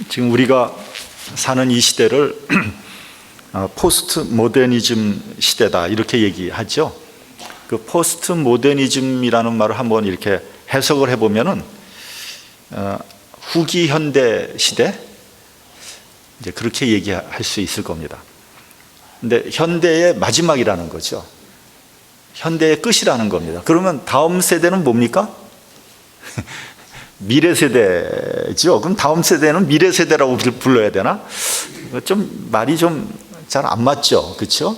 지금 우리가 사는 이 시대를 포스트 모더니즘 시대다 이렇게 얘기하죠. 그 포스트 모더니즘이라는 말을 한번 이렇게 해석을 해보면은 후기 현대 시대 이제 그렇게 얘기할 수 있을 겁니다. 근데 현대의 마지막이라는 거죠. 현대의 끝이라는 겁니다. 그러면 다음 세대는 뭡니까? 미래 세대죠. 그럼 다음 세대는 미래 세대라고 불러야 되나? 좀 말이 좀 잘 안 맞죠, 그렇죠?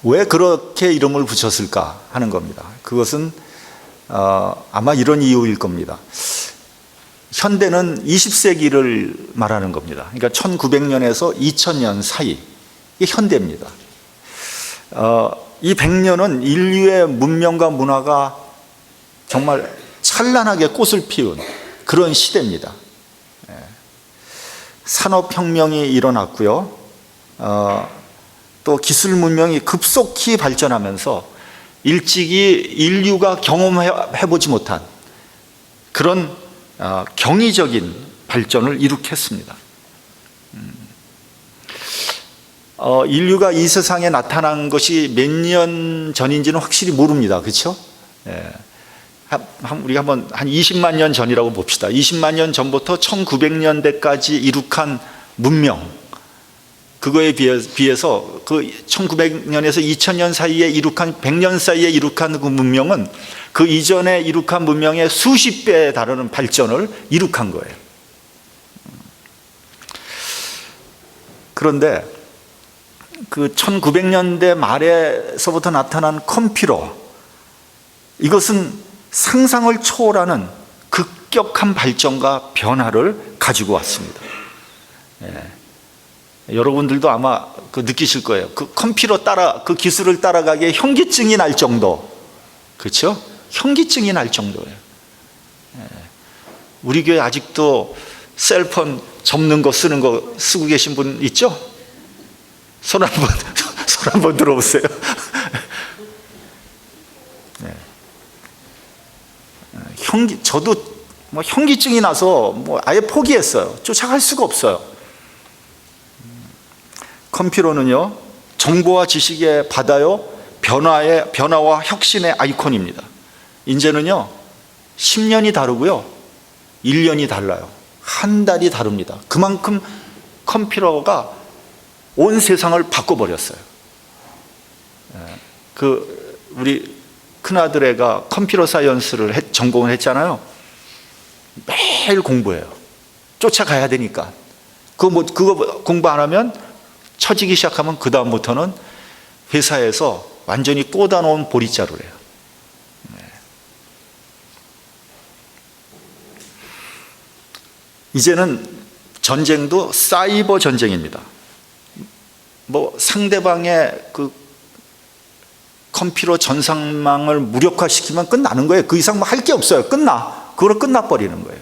왜 그렇게 이름을 붙였을까 하는 겁니다. 그것은 아마 이런 이유일 겁니다. 현대는 20세기를 말하는 겁니다. 그러니까 1900년에서 2000년 사이 이게 현대입니다. 이 100년은 인류의 문명과 문화가 정말 찬란하게 꽃을 피운 그런 시대입니다. 산업혁명이 일어났고요. 또 기술 문명이 급속히 발전하면서 일찍이 인류가 경험해보지 못한 그런 경이적인 발전을 이룩했습니다. 인류가 이 세상에 나타난 것이 몇 년 전인지는 확실히 모릅니다. 그렇죠? 우리가 한번 한 20만 년 전이라고 봅시다. 20만 년 전부터 1900년대까지 이룩한 문명, 그거에 비해서 그 1900년에서 2000년 사이에 이룩한 100년 사이에 이룩한 그 문명은 그 이전에 이룩한 문명의 수십 배에 달하는 발전을 이룩한 거예요. 그런데 그 1900년대 말에서부터 나타난 컴퓨터, 이것은 상상을 초월하는 급격한 발전과 변화를 가지고 왔습니다. 여러분들도 아마 느끼실 거예요. 그 컴퓨터 그 기술을 따라가기에 현기증이 날 정도, 그렇죠? 현기증이 날 정도예요. 우리 교회 아직도 셀폰 접는 거 쓰는 거 쓰고 계신 분 있죠? 손 한번 들어보세요. 저도 현기증이 나서 아예 포기했어요. 쫓아갈 수가 없어요. 컴퓨터는요, 정보와 지식의 바다요, 변화와 혁신의 아이콘입니다. 이제는요, 10년이 다르고요, 1년이 달라요. 한 달이 다릅니다. 그만큼 컴퓨터가 온 세상을 바꿔버렸어요. 우리 큰아들 애가 컴퓨터 사이언스를 전공을 했잖아요. 매일 공부해요. 쫓아가야 되니까. 그거 공부 안 하면 처지기 시작하면 그 다음부터는 회사에서 완전히 꽂아놓은 보리자루래요. 이제는 전쟁도 사이버 전쟁입니다. 상대방의 그 컴퓨터 전산망을 무력화시키면 끝나는 거예요. 그 이상 할 게 없어요. 그걸로 끝나버리는 거예요.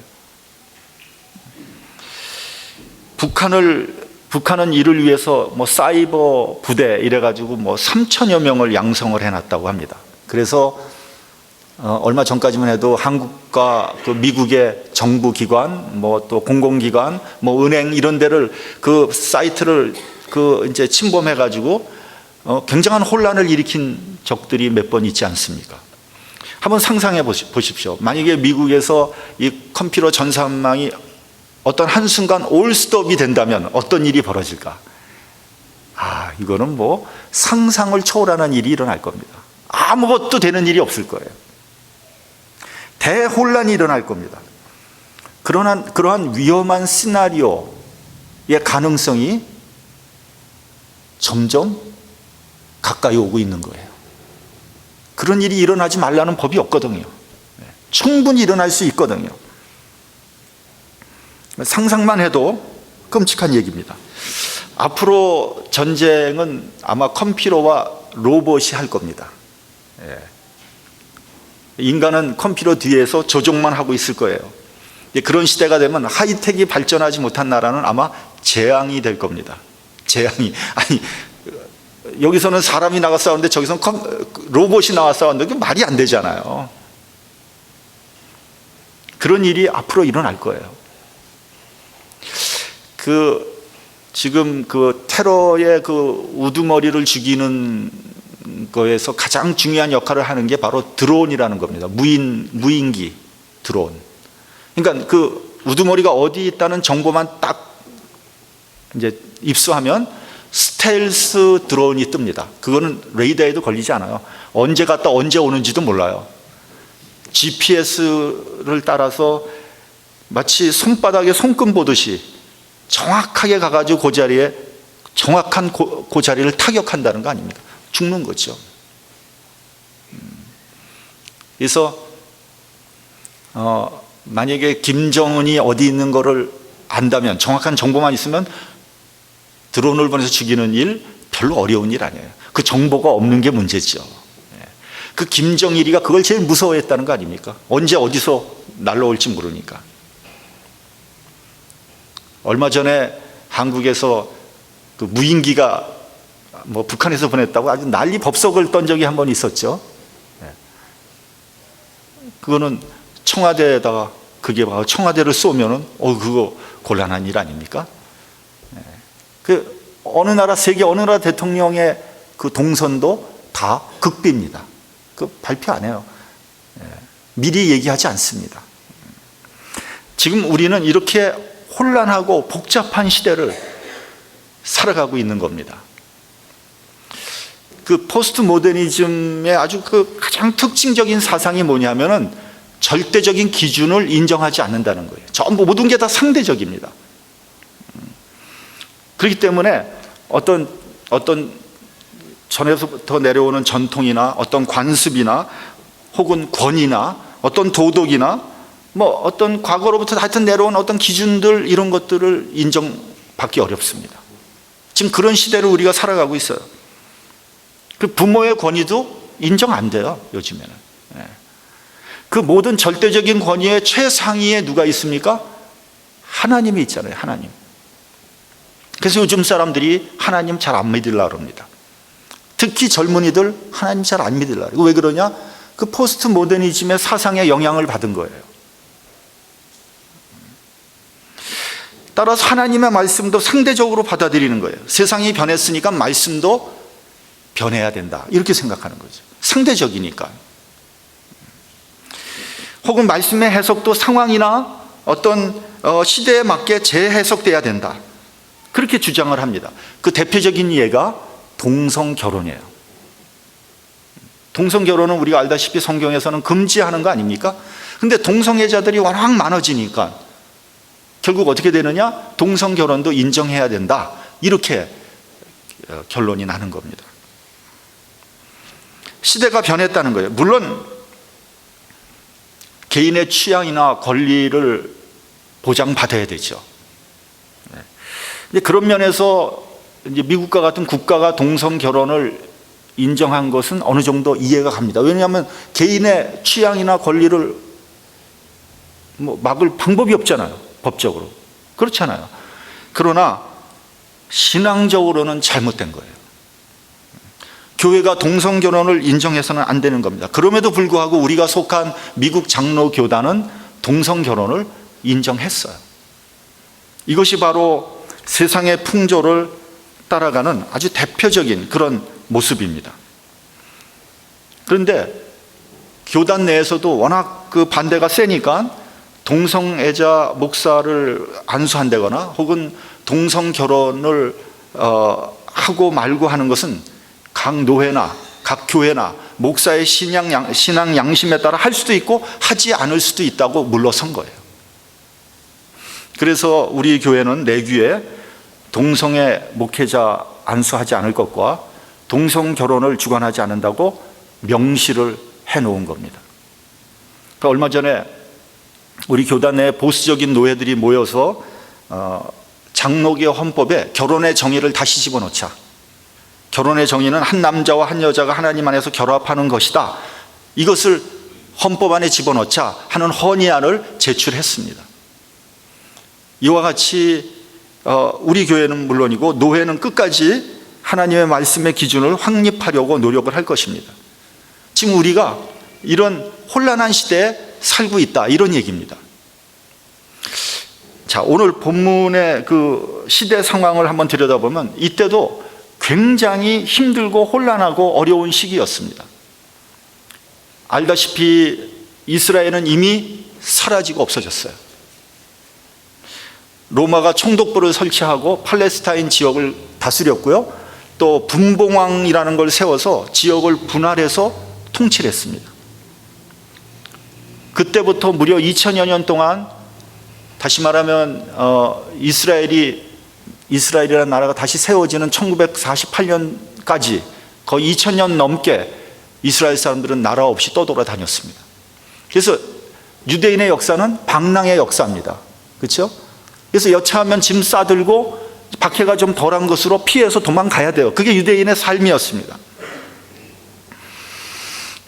북한은 이를 위해서 사이버 부대 이래가지고 3천여 명을 양성을 해놨다고 합니다. 그래서 얼마 전까지만 해도 한국과 그 미국의 정부 기관, 또 공공기관, 은행 이런 데를 그 사이트를 이제 침범해가지고 굉장한 혼란을 일으킨 적들이 몇 번 있지 않습니까? 한번 상상해 보십시오. 만약에 미국에서 이 컴퓨터 전산망이 어떤 한순간 올스톱이 된다면 어떤 일이 벌어질까? 이거는 상상을 초월하는 일이 일어날 겁니다. 아무것도 되는 일이 없을 거예요. 대혼란이 일어날 겁니다. 그러한 위험한 시나리오의 가능성이 점점 가까이 오고 있는 거예요. 그런 일이 일어나지 말라는 법이 없거든요. 충분히 일어날 수 있거든요. 상상만 해도 끔찍한 얘기입니다. 앞으로 전쟁은 아마 컴퓨터와 로봇이 할 겁니다. 인간은 컴퓨터 뒤에서 조종만 하고 있을 거예요. 그런 시대가 되면 하이텍이 발전하지 못한 나라는 아마 재앙이 될 겁니다. 재앙이. 여기서는 사람이 나가 싸우는데 저기서는 로봇이 나와 싸우는데 그게 말이 안 되잖아요. 그런 일이 앞으로 일어날 거예요. 지금 테러의 우두머리를 죽이는 거에서 가장 중요한 역할을 하는 게 바로 드론이라는 겁니다. 무인기 드론. 그러니까 우두머리가 어디 있다는 정보만 딱 이제 입수하면 스텔스 드론이 뜹니다. 그거는 레이더에도 걸리지 않아요. 언제 갔다 언제 오는지도 몰라요. GPS를 따라서 마치 손바닥에 손금 보듯이 정확하게 가가지고 그 자리에 정확한 그 자리를 타격한다는 거 아닙니까? 죽는 거죠. 그래서 만약에 김정은이 어디 있는 거를 안다면, 정확한 정보만 있으면 드론을 보내서 죽이는 일 별로 어려운 일 아니에요. 그 정보가 없는 게 문제죠. 그 김정일이가 그걸 제일 무서워했다는 거 아닙니까? 언제 어디서 날라올지 모르니까. 얼마 전에 한국에서 무인기가 북한에서 보냈다고 아주 난리 법석을 떤 적이 한 번 있었죠. 그거는 청와대에다가, 그게 바로 청와대를 쏘면은 그거 곤란한 일 아닙니까? 어느 나라, 세계 어느 나라 대통령의 동선도 다 극비입니다. 발표 안 해요. 미리 얘기하지 않습니다. 지금 우리는 이렇게 혼란하고 복잡한 시대를 살아가고 있는 겁니다. 포스트 모더니즘의 아주 가장 특징적인 사상이 뭐냐면은 절대적인 기준을 인정하지 않는다는 거예요. 전부 모든 게 다 상대적입니다. 그렇기 때문에 어떤 전에서부터 내려오는 전통이나 어떤 관습이나 혹은 권위나 어떤 도덕이나 어떤 과거로부터 하여튼 내려온 어떤 기준들, 이런 것들을 인정받기 어렵습니다. 지금 그런 시대를 우리가 살아가고 있어요. 부모의 권위도 인정 안 돼요, 요즘에는. 모든 절대적인 권위의 최상위에 누가 있습니까? 하나님이 있잖아요, 하나님. 그래서 요즘 사람들이 하나님 잘 안 믿으려고 합니다. 특히 젊은이들 하나님 잘 안 믿으려고 해요. 왜 그러냐? 포스트 모더니즘의 사상에 영향을 받은 거예요. 따라서 하나님의 말씀도 상대적으로 받아들이는 거예요. 세상이 변했으니까 말씀도 변해야 된다, 이렇게 생각하는 거죠. 상대적이니까. 혹은 말씀의 해석도 상황이나 어떤 시대에 맞게 재해석돼야 된다, 그렇게 주장을 합니다. 대표적인 예가 동성결혼이에요. 동성결혼은 우리가 알다시피 성경에서는 금지하는 거 아닙니까? 근데 동성애자들이 워낙 많아지니까 결국 어떻게 되느냐? 동성결혼도 인정해야 된다, 이렇게 결론이 나는 겁니다. 시대가 변했다는 거예요. 물론 개인의 취향이나 권리를 보장받아야 되죠. 그런 면에서 이제 미국과 같은 국가가 동성 결혼을 인정한 것은 어느 정도 이해가 갑니다. 왜냐하면 개인의 취향이나 권리를 막을 방법이 없잖아요, 법적으로. 그렇잖아요. 그러나 신앙적으로는 잘못된 거예요. 교회가 동성 결혼을 인정해서는 안 되는 겁니다. 그럼에도 불구하고 우리가 속한 미국 장로교단은 동성 결혼을 인정했어요. 이것이 바로 세상의 풍조를 따라가는 아주 대표적인 그런 모습입니다. 그런데 교단 내에서도 워낙 반대가 세니까 동성애자 목사를 안수한다거나 혹은 동성 결혼을 하고 말고 하는 것은 각 노회나 각 교회나 목사의 신앙 양심에 따라 할 수도 있고 하지 않을 수도 있다고 물러선 거예요. 그래서 우리 교회는 내규에 동성애 목회자 안수하지 않을 것과 동성 결혼을 주관하지 않는다고 명시를 해놓은 겁니다. 그러니까 얼마 전에 우리 교단 내 보수적인 노예들이 모여서 장로교 헌법에 결혼의 정의를 다시 집어넣자, 결혼의 정의는 한 남자와 한 여자가 하나님 안에서 결합하는 것이다, 이것을 헌법 안에 집어넣자 하는 헌의안을 제출했습니다. 이와 같이 우리 교회는 물론이고 노회는 끝까지 하나님의 말씀의 기준을 확립하려고 노력을 할 것입니다. 지금 우리가 이런 혼란한 시대에 살고 있다, 이런 얘기입니다. 자, 오늘 본문의 그 시대 상황을 한번 들여다보면 이때도 굉장히 힘들고 혼란하고 어려운 시기였습니다. 알다시피 이스라엘은 이미 사라지고 없어졌어요. 로마가 총독부를 설치하고 팔레스타인 지역을 다스렸고요. 또 분봉왕이라는 걸 세워서 지역을 분할해서 통치를 했습니다. 그때부터 무려 2000여 년 동안, 다시 말하면 이스라엘이라는 나라가 다시 세워지는 1948년까지 거의 2000년 넘게 이스라엘 사람들은 나라 없이 떠돌아다녔습니다. 그래서 유대인의 역사는 방랑의 역사입니다. 그렇죠? 그래서 여차하면 짐 싸들고 박해가 좀 덜한 것으로 피해서 도망가야 돼요. 그게 유대인의 삶이었습니다.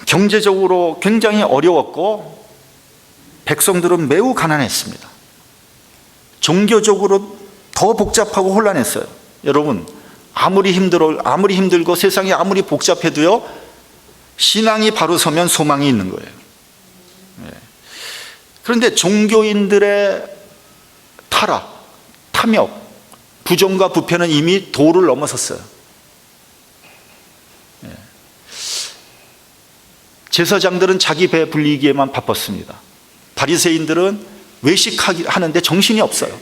경제적으로 굉장히 어려웠고 백성들은 매우 가난했습니다. 종교적으로 더 복잡하고 혼란했어요. 여러분, 아무리 힘들고 세상이 아무리 복잡해도요, 신앙이 바로 서면 소망이 있는 거예요. 그런데 종교인들의 타락, 탐욕, 부정과 부패는 이미 도를 넘어섰어요. 제사장들은 자기 배 불리기에만 바빴습니다. 바리새인들은 외식하는데 정신이 없어요.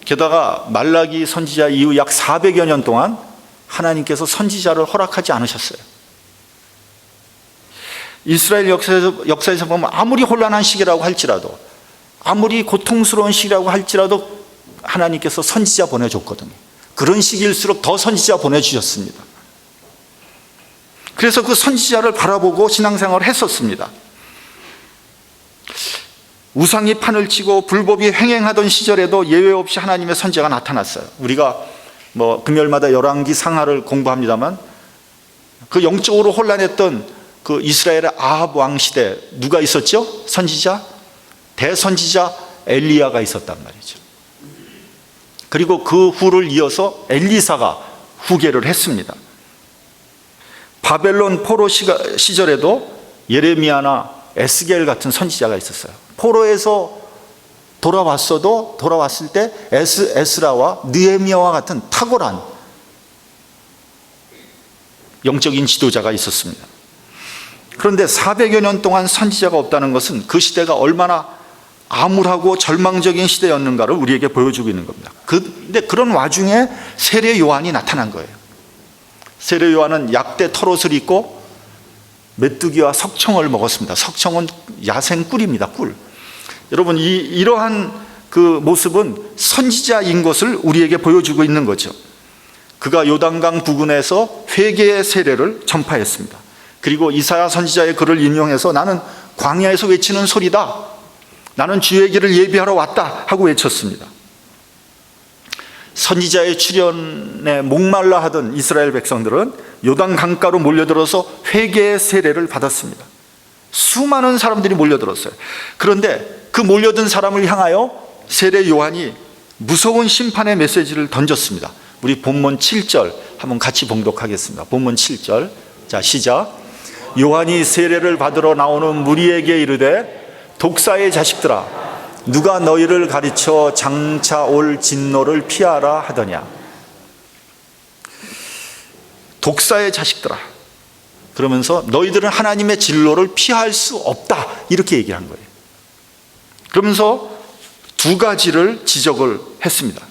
게다가 말라기 선지자 이후 약 400여 년 동안 하나님께서 선지자를 허락하지 않으셨어요. 이스라엘 역사에서 보면 아무리 혼란한 시기라고 할지라도, 아무리 고통스러운 시기라고 할지라도 하나님께서 선지자 보내줬거든요. 그런 시기일수록 더 선지자 보내주셨습니다. 그래서 그 선지자를 바라보고 신앙생활을 했었습니다. 우상이 판을 치고 불법이 횡행하던 시절에도 예외 없이 하나님의 선지자가 나타났어요. 우리가 금요일마다 열왕기 상하를 공부합니다만, 그 영적으로 혼란했던 그 이스라엘의 아합 왕 시대 누가 있었죠? 선지자? 대선지자 엘리야가 있었단 말이죠. 그리고 그 후를 이어서 엘리사가 후계를 했습니다. 바벨론 포로 시절에도 예레미야나 에스겔 같은 선지자가 있었어요. 포로에서 돌아왔을 때 에스라와 느헤미야와 같은 탁월한 영적인 지도자가 있었습니다. 그런데 400여 년 동안 선지자가 없다는 것은 그 시대가 얼마나 암울하고 절망적인 시대였는가를 우리에게 보여주고 있는 겁니다. 근데 그런 와중에 세례 요한이 나타난 거예요. 세례 요한은 약대 털옷을 입고 메뚜기와 석청을 먹었습니다. 석청은 야생 꿀입니다. 꿀. 여러분, 이러한 그 모습은 선지자인 것을 우리에게 보여주고 있는 거죠. 그가 요단강 부근에서 회개의 세례를 전파했습니다. 그리고 이사야 선지자의 글을 인용해서 나는 광야에서 외치는 소리다, 나는 주의 길을 예비하러 왔다 하고 외쳤습니다. 선지자의 출현에 목말라 하던 이스라엘 백성들은 요단 강가로 몰려들어서 회개의 세례를 받았습니다. 수많은 사람들이 몰려들었어요. 그런데 그 몰려든 사람을 향하여 세례 요한이 무서운 심판의 메시지를 던졌습니다. 우리 본문 7절 한번 같이 봉독하겠습니다. 본문 7절. 자, 시작. 요한이 세례를 받으러 나오는 무리에게 이르되 독사의 자식들아, 누가 너희를 가르쳐 장차 올 진노를 피하라 하더냐. 독사의 자식들아, 그러면서 너희들은 하나님의 진노를 피할 수 없다, 이렇게 얘기한 거예요. 그러면서 두 가지를 지적을 했습니다.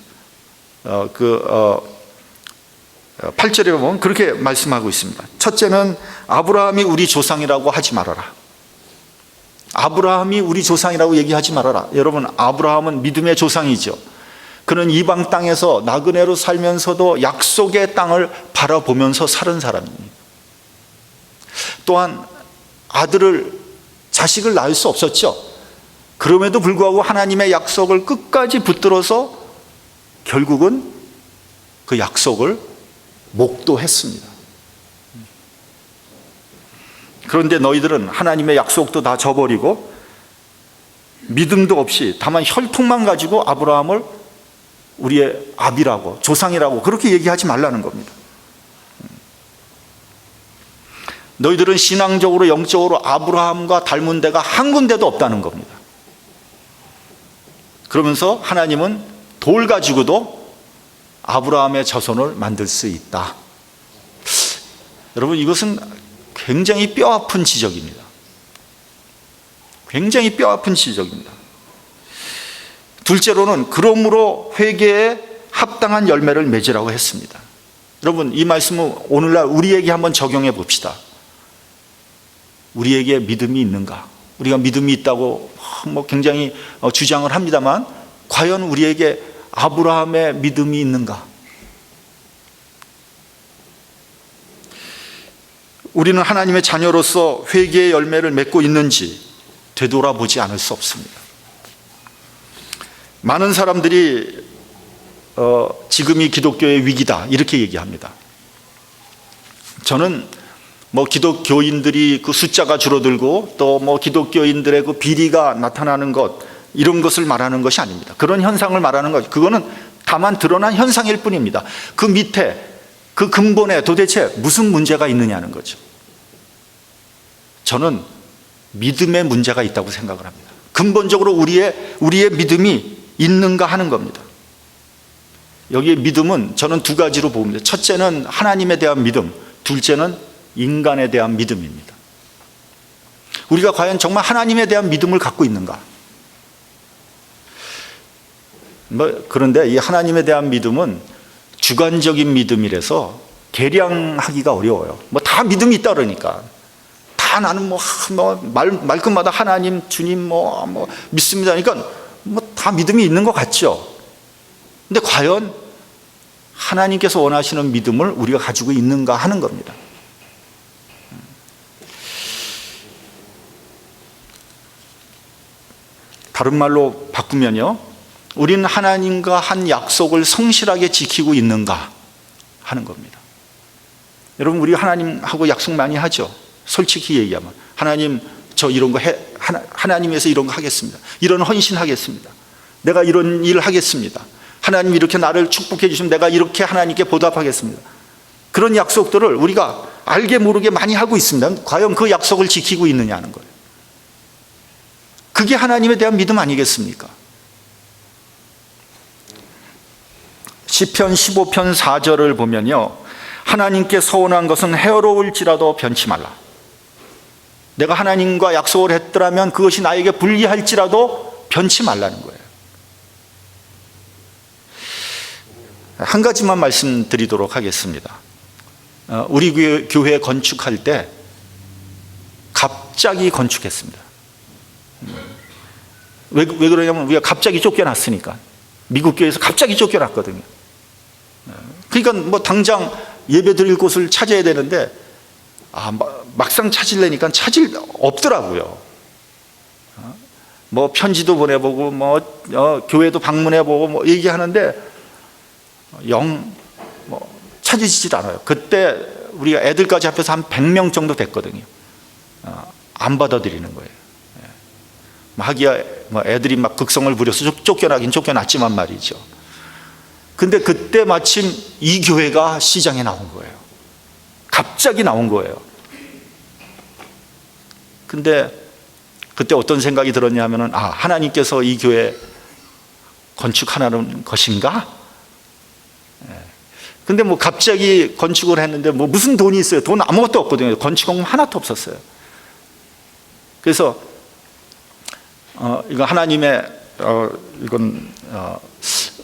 8절에 보면 그렇게 말씀하고 있습니다. 첫째는 아브라함이 우리 조상이라고 하지 말아라. 아브라함이 우리 조상이라고 얘기하지 말아라. 여러분, 아브라함은 믿음의 조상이죠. 그는 이방 땅에서 나그네로 살면서도 약속의 땅을 바라보면서 사는 사람입니다. 또한 자식을 낳을 수 없었죠. 그럼에도 불구하고 하나님의 약속을 끝까지 붙들어서 결국은 그 약속을 목도했습니다. 그런데 너희들은 하나님의 약속도 다 저버리고 믿음도 없이 다만 혈통만 가지고 아브라함을 우리의 아비라고, 조상이라고 그렇게 얘기하지 말라는 겁니다. 너희들은 신앙적으로 영적으로 아브라함과 닮은 데가 한 군데도 없다는 겁니다. 그러면서 하나님은 돌 가지고도 아브라함의 자손을 만들 수 있다. 여러분, 이것은 굉장히 뼈아픈 지적입니다. 굉장히 뼈아픈 지적입니다. 둘째로는 그러므로 회개에 합당한 열매를 맺으라고 했습니다. 여러분, 이 말씀은 오늘날 우리에게 한번 적용해 봅시다. 우리에게 믿음이 있는가? 우리가 믿음이 있다고 굉장히 주장을 합니다만, 과연 우리에게 아브라함의 믿음이 있는가? 우리는 하나님의 자녀로서 회개의 열매를 맺고 있는지 되돌아보지 않을 수 없습니다. 많은 사람들이 지금이 기독교의 위기다 이렇게 얘기합니다. 저는 기독교인들이 그 숫자가 줄어들고 또 기독교인들의 그 비리가 나타나는 것, 이런 것을 말하는 것이 아닙니다. 그런 현상을 말하는 것, 그거는 다만 드러난 현상일 뿐입니다. 그 밑에 그 근본에 도대체 무슨 문제가 있느냐는 거죠. 저는 믿음의 문제가 있다고 생각을 합니다. 근본적으로 우리의 믿음이 있는가 하는 겁니다. 여기에 믿음은 저는 두 가지로 봅니다. 첫째는 하나님에 대한 믿음, 둘째는 인간에 대한 믿음입니다. 우리가 과연 정말 하나님에 대한 믿음을 갖고 있는가? 그런데 이 하나님에 대한 믿음은 주관적인 믿음이라서 계량하기가 어려워요. 다 믿음이 있다 그러니까. 다 나는 말끝마다 하나님, 주님 믿습니다. 그러니까 다 믿음이 있는 것 같죠. 근데 과연 하나님께서 원하시는 믿음을 우리가 가지고 있는가 하는 겁니다. 다른 말로 바꾸면요, 우리는 하나님과 한 약속을 성실하게 지키고 있는가 하는 겁니다. 여러분, 우리 하나님하고 약속 많이 하죠. 솔직히 얘기하면 하나님, 저 이런 거 하나님 위해서 이런 거 하겠습니다. 이런 헌신하겠습니다. 내가 이런 일 하겠습니다. 하나님 이렇게 나를 축복해 주시면 내가 이렇게 하나님께 보답하겠습니다. 그런 약속들을 우리가 알게 모르게 많이 하고 있습니다. 과연 그 약속을 지키고 있느냐는 거예요. 그게 하나님에 대한 믿음 아니겠습니까? 시편 15편 4절을 보면요, 하나님께 서원한 것은 해로울지라도 변치 말라. 내가 하나님과 약속을 했더라면 그것이 나에게 불리할지라도 변치 말라는 거예요. 한 가지만 말씀드리도록 하겠습니다. 우리 교회 건축할 때 갑자기 건축했습니다. 왜 그러냐면 우리가 갑자기 쫓겨났으니까. 미국 교회에서 갑자기 쫓겨났거든요. 그러니까 당장 예배 드릴 곳을 찾아야 되는데 막상 찾으려니까 찾을 없더라고요. 편지도 보내보고 교회도 방문해보고 얘기하는데 찾으시질 않아요. 그때 우리가 애들까지 합해서 한 100명 정도 됐거든요. 안 받아들이는 거예요. 하기야 애들이 극성을 부려서 쫓겨나긴 쫓겨났지만 말이죠. 근데 그때 마침 이 교회가 시장에 나온 거예요. 갑자기 나온 거예요. 근데 그때 어떤 생각이 들었냐 하면은, 하나님께서 이 교회 건축하라는 것인가? 근데 갑자기 건축을 했는데 무슨 돈이 있어요? 돈 아무것도 없거든요. 건축원금 하나도 없었어요. 그래서 이거 하나님의 이건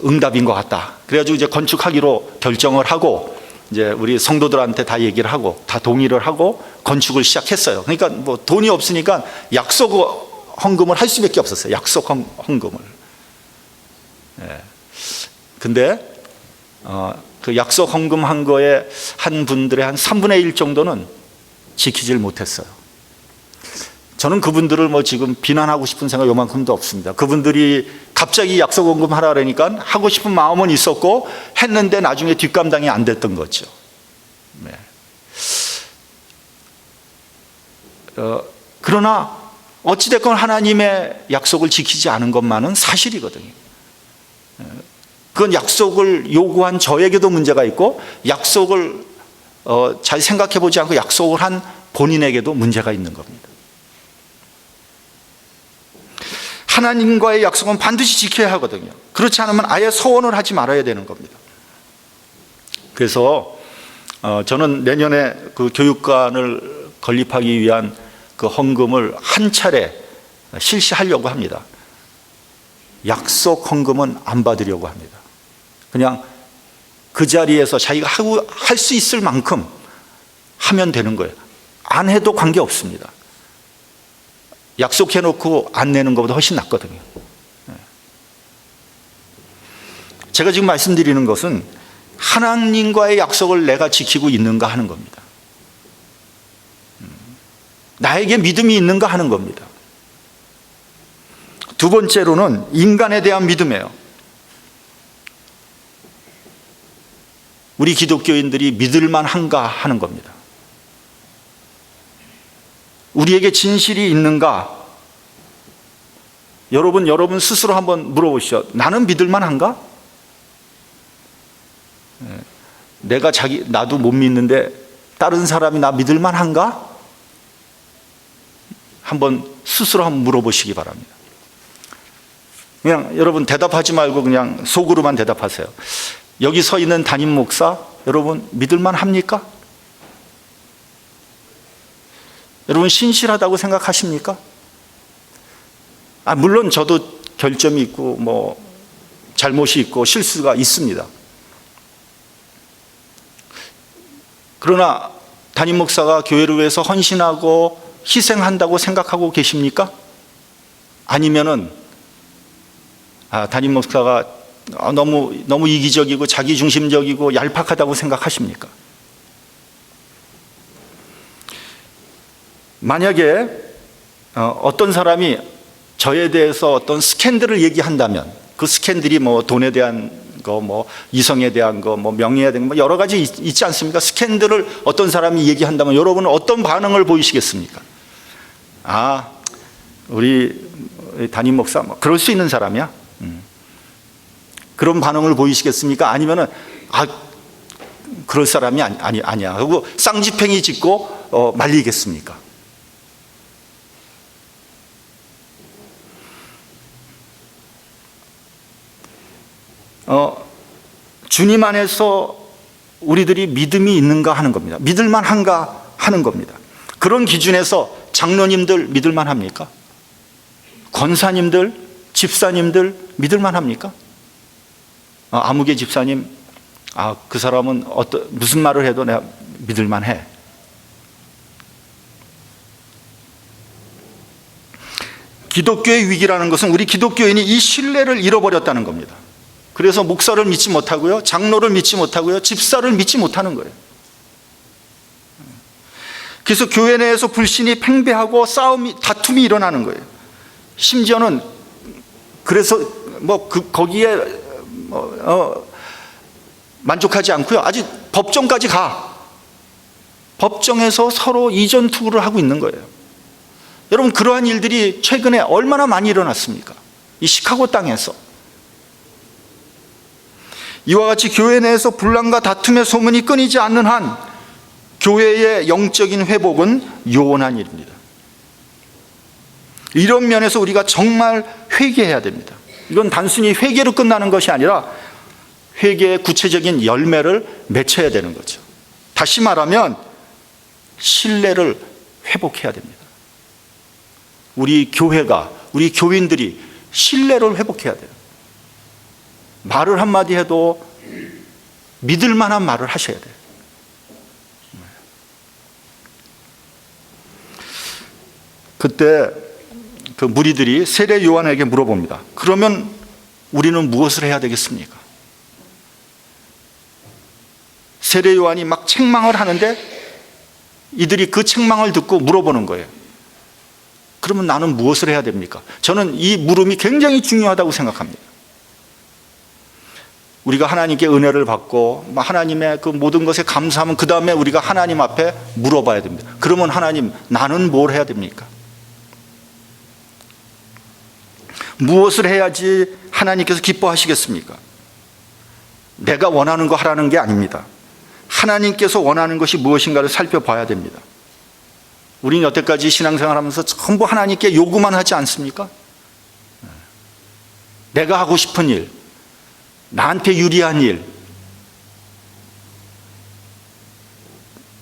응답인 것 같다. 그래가지고 이제 건축하기로 결정을 하고 이제 우리 성도들한테 다 얘기를 하고 다 동의를 하고 건축을 시작했어요. 그러니까 돈이 없으니까 약속 헌금을 할 수밖에 없었어요. 약속 헌금을. 근데 그 약속 헌금한 거에 한 분들의 한 3분의 1 정도는 지키질 못했어요. 저는 그분들을 지금 비난하고 싶은 생각 요만큼도 없습니다. 그분들이 갑자기 약속 헌금하라 그러니까 하고 싶은 마음은 있었고 했는데 나중에 뒷감당이 안 됐던 거죠. 그러나 어찌됐건 하나님의 약속을 지키지 않은 것만은 사실이거든요. 그건 약속을 요구한 저에게도 문제가 있고 약속을 잘 생각해 보지 않고 약속을 한 본인에게도 문제가 있는 겁니다. 하나님과의 약속은 반드시 지켜야 하거든요. 그렇지 않으면 아예 서원을 하지 말아야 되는 겁니다. 그래서 저는 내년에 그 교육관을 건립하기 위한 그 헌금을 한 차례 실시하려고 합니다. 약속 헌금은 안 받으려고 합니다. 그냥 그 자리에서 자기가 할 수 있을 만큼 하면 되는 거예요. 안 해도 관계없습니다. 약속해놓고 안 내는 것보다 훨씬 낫거든요. 제가 지금 말씀드리는 것은 하나님과의 약속을 내가 지키고 있는가 하는 겁니다. 나에게 믿음이 있는가 하는 겁니다. 두 번째로는 인간에 대한 믿음이에요. 우리 기독교인들이 믿을만한가 하는 겁니다. 우리에게 진실이 있는가? 여러분 스스로 한번 물어보시죠. 나는 믿을만한가? 나도 못 믿는데 다른 사람이 나 믿을만한가? 스스로 한번 물어보시기 바랍니다. 그냥 여러분 대답하지 말고 그냥 속으로만 대답하세요. 여기 서 있는 담임 목사, 여러분 믿을만합니까? 여러분 신실하다고 생각하십니까? 물론 저도 결점이 있고 잘못이 있고 실수가 있습니다. 그러나 담임 목사가 교회를 위해서 헌신하고 희생한다고 생각하고 계십니까? 아니면은 담임 목사가 너무 이기적이고 자기중심적이고 얄팍하다고 생각하십니까? 만약에 어떤 사람이 저에 대해서 어떤 스캔들을 얘기한다면 그 스캔들이 돈에 대한 거, 이성에 대한 거, 명예에 대한 거 여러 가지 있지 않습니까? 스캔들을 어떤 사람이 얘기한다면 여러분은 어떤 반응을 보이시겠습니까? 우리 담임 목사 그럴 수 있는 사람이야. 그런 반응을 보이시겠습니까? 아니면은 그럴 사람이 아니야 하고 쌍지팽이 짓고 말리겠습니까? 주님 안에서 우리들이 믿음이 있는가 하는 겁니다. 믿을만한가 하는 겁니다. 그런 기준에서 장로님들 믿을만합니까? 권사님들, 집사님들 믿을만합니까? 아무개 집사님, 그 사람은 무슨 말을 해도 내가 믿을만해. 기독교의 위기라는 것은 우리 기독교인이 이 신뢰를 잃어버렸다는 겁니다. 그래서 목사를 믿지 못하고요, 장로를 믿지 못하고요, 집사를 믿지 못하는 거예요. 그래서 교회 내에서 불신이 팽배하고 다툼이 일어나는 거예요. 심지어는 그래서 거기에 만족하지 않고요, 아직 법정까지 가. 법정에서 서로 이전 투구를 하고 있는 거예요. 여러분 그러한 일들이 최근에 얼마나 많이 일어났습니까? 이 시카고 땅에서. 이와 같이 교회 내에서 분란과 다툼의 소문이 끊이지 않는 한 교회의 영적인 회복은 요원한 일입니다. 이런 면에서 우리가 정말 회개해야 됩니다. 이건 단순히 회개로 끝나는 것이 아니라 회개의 구체적인 열매를 맺혀야 되는 거죠. 다시 말하면 신뢰를 회복해야 됩니다. 우리 교회가, 우리 교인들이 신뢰를 회복해야 돼요. 말을 한마디 해도 믿을 만한 말을 하셔야 돼요. 그때 그 무리들이 세례 요한에게 물어봅니다. 그러면 우리는 무엇을 해야 되겠습니까? 세례 요한이 막 책망을 하는데 이들이 그 책망을 듣고 물어보는 거예요. 그러면 나는 무엇을 해야 됩니까? 저는 이 물음이 굉장히 중요하다고 생각합니다. 우리가 하나님께 은혜를 받고 하나님의 그 모든 것에 감사하면 그 다음에 우리가 하나님 앞에 물어봐야 됩니다. 그러면 하나님, 나는 뭘 해야 됩니까? 무엇을 해야지 하나님께서 기뻐하시겠습니까? 내가 원하는 거 하라는 게 아닙니다. 하나님께서 원하는 것이 무엇인가를 살펴봐야 됩니다. 우리는 여태까지 신앙생활하면서 전부 하나님께 요구만 하지 않습니까? 내가 하고 싶은 일, 나한테 유리한 일,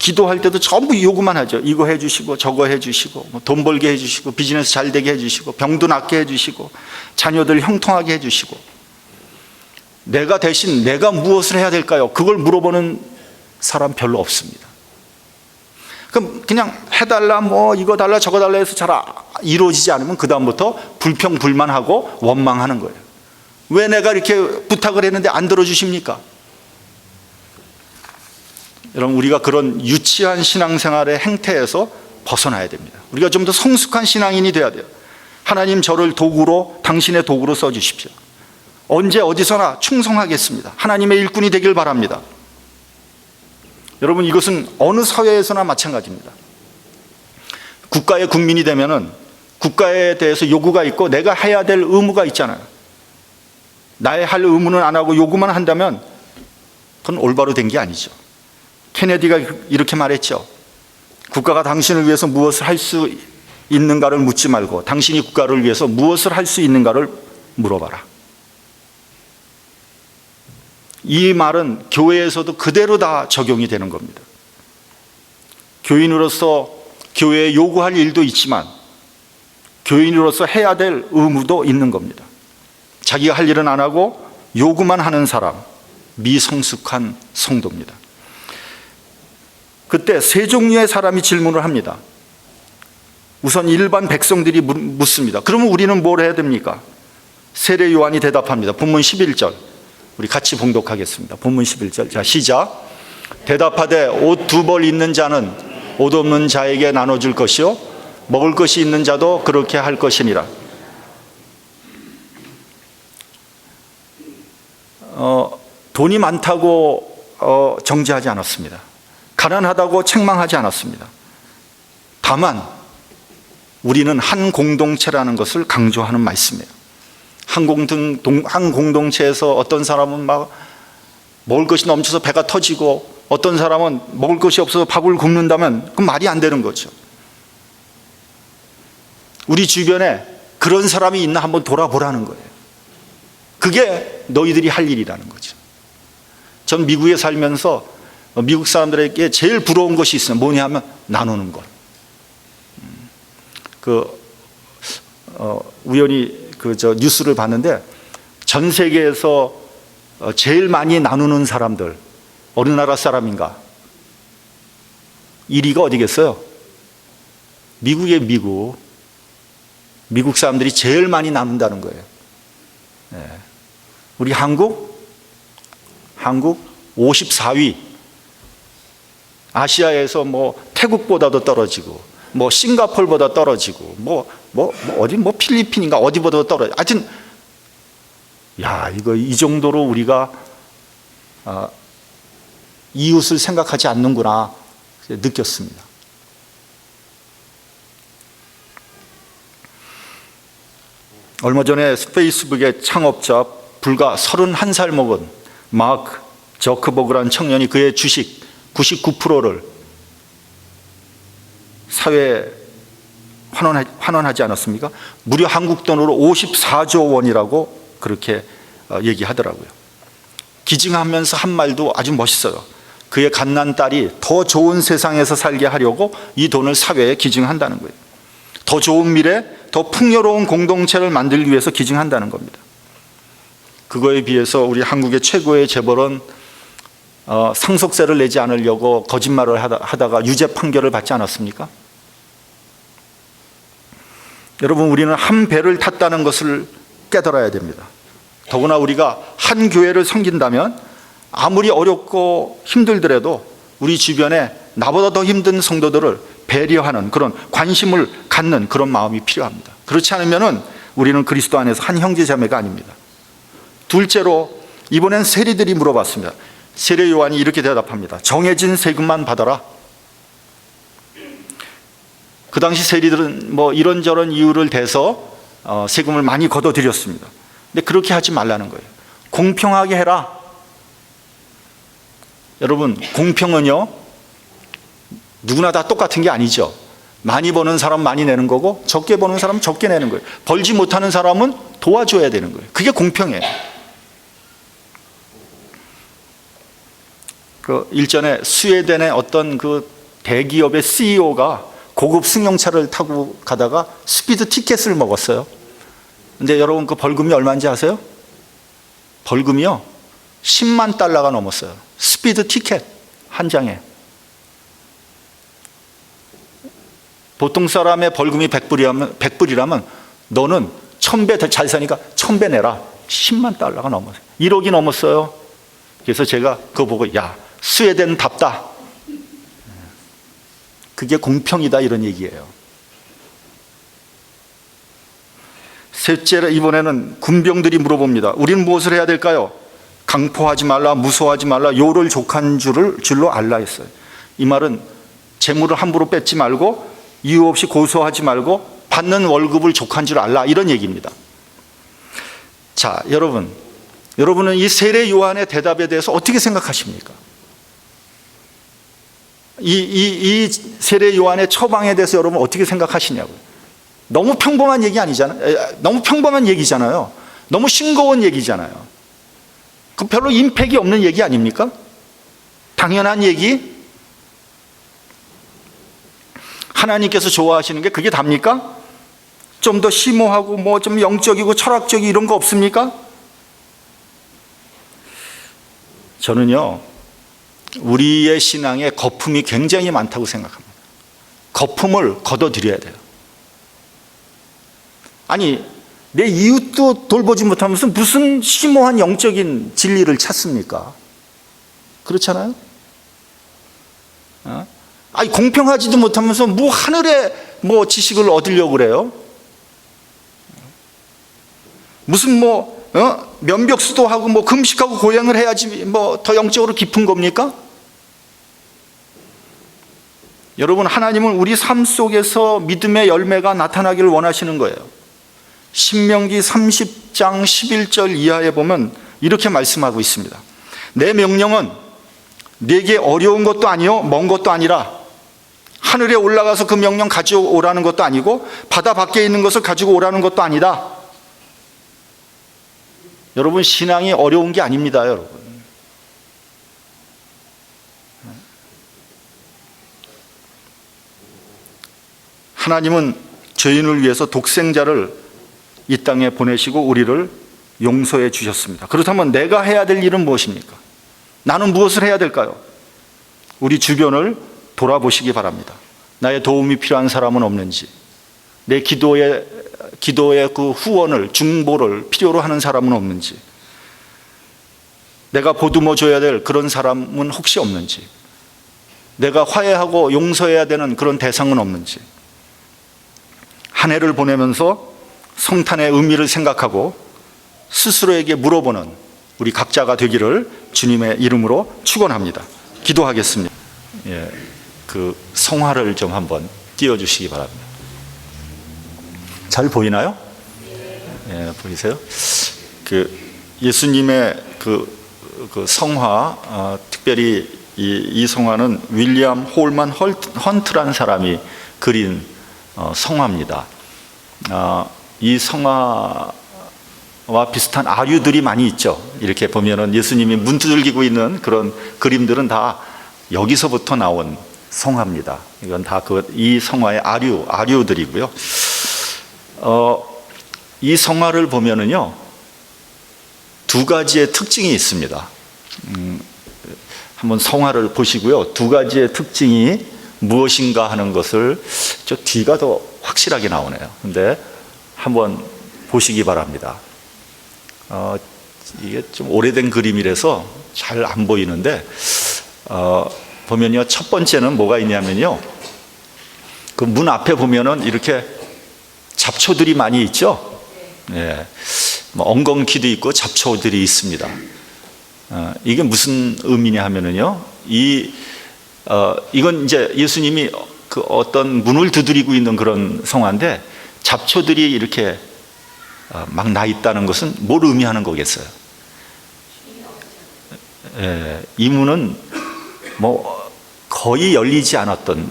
기도할 때도 전부 요구만 하죠. 이거 해주시고 저거 해주시고 뭐 돈 벌게 해주시고 비즈니스 잘 되게 해주시고 병도 낫게 해주시고 자녀들 형통하게 해주시고, 내가 대신 내가 무엇을 해야 될까요? 그걸 물어보는 사람 별로 없습니다. 그럼 그냥 해달라 뭐 이거 달라 저거 달라 해서 잘 이루어지지 않으면 그 다음부터 불평불만하고 원망하는 거예요. 왜 내가 이렇게 부탁을 했는데 안 들어주십니까? 여러분, 우리가 그런 유치한 신앙생활의 행태에서 벗어나야 됩니다. 우리가 좀 더 성숙한 신앙인이 돼야 돼요. 하나님, 저를 도구로, 당신의 도구로 써주십시오. 언제 어디서나 충성하겠습니다. 하나님의 일꾼이 되길 바랍니다. 여러분, 이것은 어느 사회에서나 마찬가지입니다. 국가의 국민이 되면은 국가에 대해서 요구가 있고 내가 해야 될 의무가 있잖아요. 나의 할 의무는 안 하고 요구만 한다면 그건 올바로 된 게 아니죠. 케네디가 이렇게 말했죠. 국가가 당신을 위해서 무엇을 할 수 있는가를 묻지 말고 당신이 국가를 위해서 무엇을 할 수 있는가를 물어봐라. 이 말은 교회에서도 그대로 다 적용이 되는 겁니다. 교인으로서 교회에 요구할 일도 있지만 교인으로서 해야 될 의무도 있는 겁니다. 자기가 할 일은 안 하고 요구만 하는 사람, 미성숙한 성도입니다. 그때 세 종류의 사람이 질문을 합니다. 우선 일반 백성들이 묻습니다. 그러면 우리는 뭘 해야 됩니까? 세례 요한이 대답합니다. 본문 11절 우리 같이 봉독하겠습니다. 본문 11절. 자, 시작. 대답하되 옷 두 벌 있는 자는 옷 없는 자에게 나눠줄 것이요 먹을 것이 있는 자도 그렇게 할 것이니라. 돈이 많다고 정죄하지 않았습니다. 가난하다고 책망하지 않았습니다. 다만 우리는 한 공동체라는 것을 강조하는 말씀이에요. 한 공동체에서 어떤 사람은 막 먹을 것이 넘쳐서 배가 터지고 어떤 사람은 먹을 것이 없어서 밥을 굶는다면 그건 말이 안 되는 거죠. 우리 주변에 그런 사람이 있나 한번 돌아보라는 거예요. 그게 너희들이 할 일이라는 거죠. 전 미국에 살면서 미국 사람들에게 제일 부러운 것이 있어요. 뭐냐 하면 나누는 것. 우연히 뉴스를 봤는데 전 세계에서 제일 많이 나누는 사람들 어느 나라 사람인가? 1위가 어디겠어요? 미국의 미국 사람들이 제일 많이 나눈다는 거예요. 네. 우리 한국 54위. 아시아에서 뭐 태국보다도 떨어지고 뭐 싱가포르보다 떨어지고 어디 필리핀인가 어디보다도 떨어지고, 하여튼 이 정도로 우리가 이웃을 생각하지 않는구나 느꼈습니다. 얼마 전에 페이스북의 창업자 불과 31살 먹은 마크 저크버그라는 청년이 그의 주식 99%를 사회에 환원하지 않았습니까? 무려 한국 돈으로 54조 원이라고 그렇게 얘기하더라고요. 기증하면서 한 말도 아주 멋있어요. 그의 갓난 딸이 더 좋은 세상에서 살게 하려고 이 돈을 사회에 기증한다는 거예요. 더 좋은 미래, 더 풍요로운 공동체를 만들기 위해서 기증한다는 겁니다. 그거에 비해서 우리 한국의 최고의 재벌은 상속세를 내지 않으려고 거짓말을 하다가 유죄 판결을 받지 않았습니까? 여러분, 우리는 한 배를 탔다는 것을 깨달아야 됩니다. 더구나 우리가 한 교회를 섬긴다면 아무리 어렵고 힘들더라도 우리 주변에 나보다 더 힘든 성도들을 배려하는 그런 관심을 갖는 그런 마음이 필요합니다. 그렇지 않으면 우리는 그리스도 안에서 한 형제자매가 아닙니다. 둘째로 이번엔 세리들이 물어봤습니다. 세례 요한이 이렇게 대답합니다. 정해진 세금만 받아라. 그 당시 세리들은 뭐 이런저런 이유를 대서 세금을 많이 걷어들였습니다. 근데 그렇게 하지 말라는 거예요. 공평하게 해라. 여러분, 공평은요 누구나 다 똑같은 게 아니죠. 많이 버는 사람 많이 내는 거고 적게 버는 사람 적게 내는 거예요. 벌지 못하는 사람은 도와줘야 되는 거예요. 그게 공평해요. 그 일전에 스웨덴의 어떤 그 대기업의 CEO가 고급 승용차를 타고 가다가 스피드 티켓을 먹었어요. 근데 여러분 그 벌금이 얼마인지 아세요? 벌금이요 10만 달러가 넘었어요. 스피드 티켓 한 장에. 보통 사람의 벌금이 100불이라면 너는 1000배 잘 사니까 1000배 내라. 10만 달러가 넘었어요. 1억이 넘었어요. 그래서 제가 그거 보고 야 스웨덴답다. 그게 공평이다 이런 얘기예요. 셋째로 이번에는 군병들이 물어봅니다. 우리는 무엇을 해야 될까요? 강포하지 말라, 무소하지 말라, 요를 족한 줄로 알라 했어요. 이 말은 재물을 함부로 뺏지 말고 이유 없이 고소하지 말고 받는 월급을 족한 줄 알라 이런 얘기입니다. 자, 여러분은 이 세례 요한의 대답에 대해서 어떻게 생각하십니까? 이 세례 요한의 처방에 대해서 여러분 어떻게 생각하시냐고요? 너무 평범한 얘기 아니잖아요. 너무 평범한 얘기잖아요. 너무 싱거운 얘기잖아요. 그 별로 임팩이 없는 얘기 아닙니까? 당연한 얘기? 하나님께서 좋아하시는 게 그게 답니까? 좀 더 심오하고 뭐 좀 영적이고 철학적이고 이런 거 없습니까? 저는요, 우리의 신앙에 거품이 굉장히 많다고 생각합니다. 거품을 걷어들여야 돼요. 아니, 내 이웃도 돌보지 못하면서 무슨 심오한 영적인 진리를 찾습니까? 그렇잖아요? 아니, 공평하지도 못하면서 뭐 하늘에 뭐 지식을 얻으려고 그래요? 무슨 면벽수도 하고 뭐 금식하고 고행을 해야지 뭐 더 영적으로 깊은 겁니까? 여러분, 하나님은 우리 삶 속에서 믿음의 열매가 나타나기를 원하시는 거예요. 신명기 30장 11절 이하에 보면 이렇게 말씀하고 있습니다. 내 명령은 네게 어려운 것도 아니요 먼 것도 아니라 하늘에 올라가서 그 명령 가져오라는 것도 아니고 바다 밖에 있는 것을 가지고 오라는 것도 아니다. 여러분, 신앙이 어려운 게 아닙니다, 여러분. 하나님은 죄인을 위해서 독생자를 이 땅에 보내시고 우리를 용서해 주셨습니다. 그렇다면 내가 해야 될 일은 무엇입니까? 나는 무엇을 해야 될까요? 우리 주변을 돌아보시기 바랍니다. 나의 도움이 필요한 사람은 없는지, 내 기도의 그 후원을, 중보를 필요로 하는 사람은 없는지, 내가 보듬어 줘야 될 그런 사람은 혹시 없는지, 내가 화해하고 용서해야 되는 그런 대상은 없는지, 한 해를 보내면서 성탄의 의미를 생각하고 스스로에게 물어보는 우리 각자가 되기를 주님의 이름으로 축원합니다. 기도하겠습니다. 예, 그 성화를 좀 한번 띄워주시기 바랍니다. 잘 보이나요? 예, 보이세요? 그 예수님의 그 성화, 특별히 이 성화는 윌리엄 홀만 헌트라는 사람이 그린 성화입니다. 이 성화와 비슷한 아류들이 많이 있죠. 이렇게 보면은 예수님이 문두들기고 있는 그런 그림들은 다 여기서부터 나온 성화입니다. 이건 다 이 성화의 아류들이고요. 이 성화를 보면은요, 두 가지의 특징이 있습니다. 한번 성화를 보시고요. 두 가지의 특징이 무엇인가 하는 것을 저 뒤가 더 확실하게 나오네요. 근데 한번 보시기 바랍니다. 이게 좀 오래된 그림이라서 잘 안 보이는데, 보면요, 첫 번째는 뭐가 있냐면요, 그 문 앞에 보면은 이렇게 잡초들이 많이 있죠. 예, 뭐 엉겅퀴도 있고 잡초들이 있습니다. 이게 무슨 의미냐 하면은요, 이건 이제 예수님이 그 어떤 문을 두드리고 있는 그런 성화인데, 잡초들이 이렇게 막 나 있다는 것은 뭘 의미하는 거겠어요? 이 문은 뭐 거의 열리지 않았던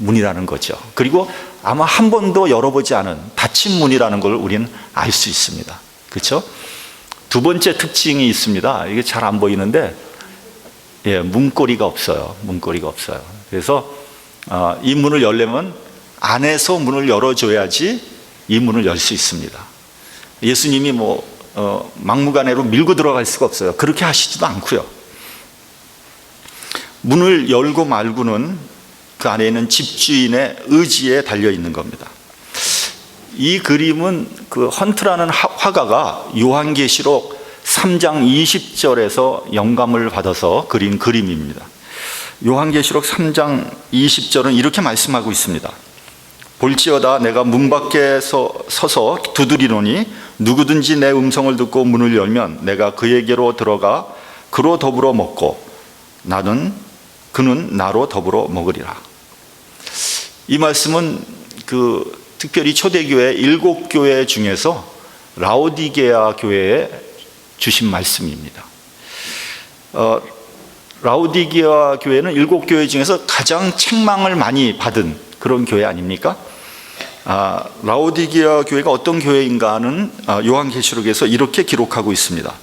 문이라는 거죠. 그리고 아마 한 번도 열어보지 않은 닫힌 문이라는 걸 우리는 알 수 있습니다. 그렇죠? 두 번째 특징이 있습니다. 이게 잘 안 보이는데, 문고리가 없어요. 문고리가 없어요. 그래서 이 문을 열려면 안에서 문을 열어줘야지 이 문을 열 수 있습니다. 예수님이 막무가내로 밀고 들어갈 수가 없어요. 그렇게 하시지도 않고요. 문을 열고 말고는 그 안에 있는 집주인의 의지에 달려 있는 겁니다. 이 그림은 그 헌트라는 화가가 요한계시록 3장 20절에서 영감을 받아서 그린 그림입니다. 요한계시록 3장 20절은 이렇게 말씀하고 있습니다. 볼지어다 내가 문 밖에 서서 두드리노니 누구든지 내 음성을 듣고 문을 열면 내가 그에게로 들어가 그로 더불어 먹고 그는 나로 더불어 먹으리라. 이 말씀은 특별히 초대교회 7교회 중에서 라오디게아 교회에 주신 말씀입니다. 라오디게아 교회는 7교회 중에서 가장 책망을 많이 받은 그런 교회 아닙니까? 라오디게아 교회가 어떤 교회인가는 요한계시록에서 이렇게 기록하고 있습니다.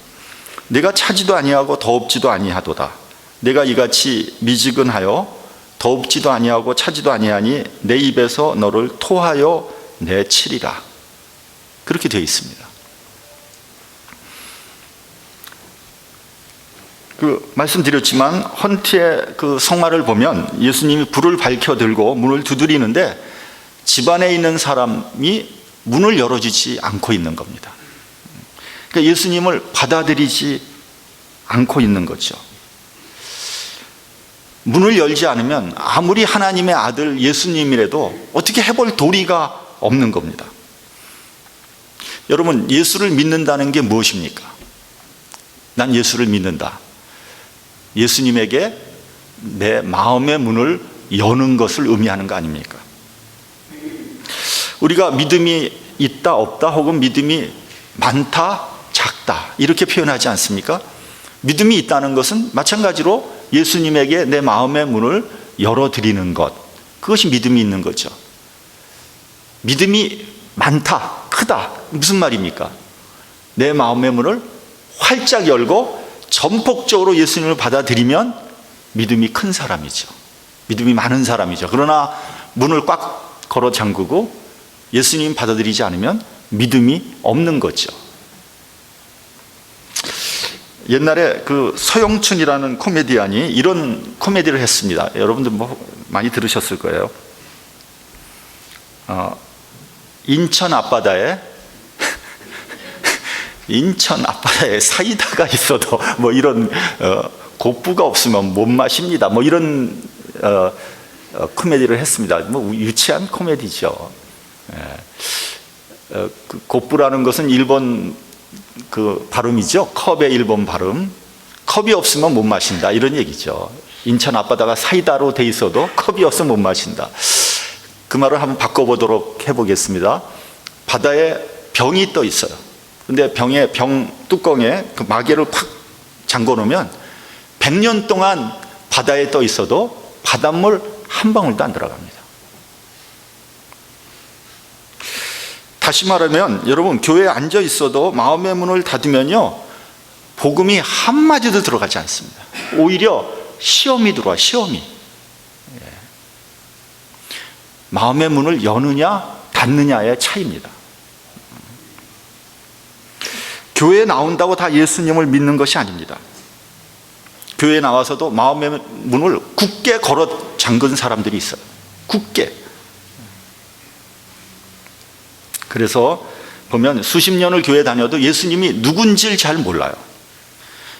내가 차지도 아니하고 더웁지도 아니하도다. 내가 이같이 미지근하여 더웁지도 아니하고 차지도 아니하니 내 입에서 너를 토하여 내치리라. 그렇게 되어 있습니다. 말씀드렸지만 헌트의 그 성화를 보면 예수님이 불을 밝혀 들고 문을 두드리는데 집 안에 있는 사람이 문을 열어주지 않고 있는 겁니다. 그러니까 예수님을 받아들이지 않고 있는 거죠. 문을 열지 않으면 아무리 하나님의 아들 예수님이라도 어떻게 해볼 도리가 없는 겁니다. 여러분, 예수를 믿는다는 게 무엇입니까? 난 예수를 믿는다. 예수님에게 내 마음의 문을 여는 것을 의미하는 거 아닙니까? 우리가 믿음이 있다 없다 혹은 믿음이 많다 작다 이렇게 표현하지 않습니까? 믿음이 있다는 것은 마찬가지로 예수님에게 내 마음의 문을 열어드리는 것, 그것이 믿음이 있는 거죠. 믿음이 많다, 크다, 무슨 말입니까? 내 마음의 문을 활짝 열고 전폭적으로 예수님을 받아들이면 믿음이 큰 사람이죠. 믿음이 많은 사람이죠. 그러나 문을 꽉 걸어 잠그고 예수님 받아들이지 않으면 믿음이 없는 거죠. 옛날에 그 서영춘이라는 코미디언이 이런 코미디를 했습니다. 여러분들 많이 들으셨을 거예요. 인천 앞바다에 사이다가 있어도 이런 곱부가 없으면 못 마십니다. 이런 코미디를 했습니다. 유치한 코미디죠. 곱부라는 것은 일본 발음이죠. 컵의 일본 발음. 컵이 없으면 못 마신다 이런 얘기죠. 인천 앞바다가 사이다로 돼 있어도 컵이 없으면 못 마신다. 그 말을 한번 바꿔보도록 해보겠습니다. 바다에 병이 떠 있어요. 근데 병 뚜껑에 그 마개를 팍 잠궈 놓으면 100년 동안 바다에 떠 있어도 바닷물 한 방울도 안 들어갑니다. 다시 말하면 여러분, 교회에 앉아 있어도 마음의 문을 닫으면요 복음이 한마디도 들어가지 않습니다. 오히려 시험이 들어와. 시험이. 마음의 문을 여느냐 닫느냐의 차이입니다. 교회에 나온다고 다 예수님을 믿는 것이 아닙니다. 교회에 나와서도 마음의 문을 굳게 걸어 잠근 사람들이 있어요. 굳게. 그래서 보면 수십 년을 교회 다녀도 예수님이 누군지를 잘 몰라요.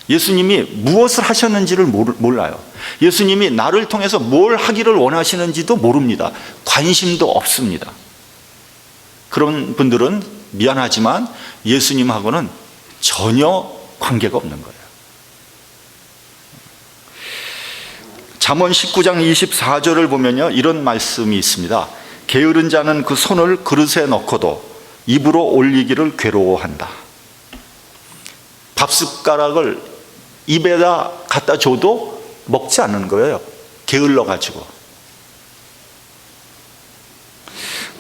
예수님이 무엇을 하셨는지를 몰라요. 예수님이 나를 통해서 뭘 하기를 원하시는지도 모릅니다. 관심도 없습니다. 그런 분들은 미안하지만 예수님하고는 전혀 관계가 없는 거예요. 잠언 19장 24절을 보면요 이런 말씀이 있습니다. 게으른 자는 그 손을 그릇에 넣고도 입으로 올리기를 괴로워한다. 밥숟가락을 입에다 갖다 줘도 먹지 않는 거예요. 게을러 가지고.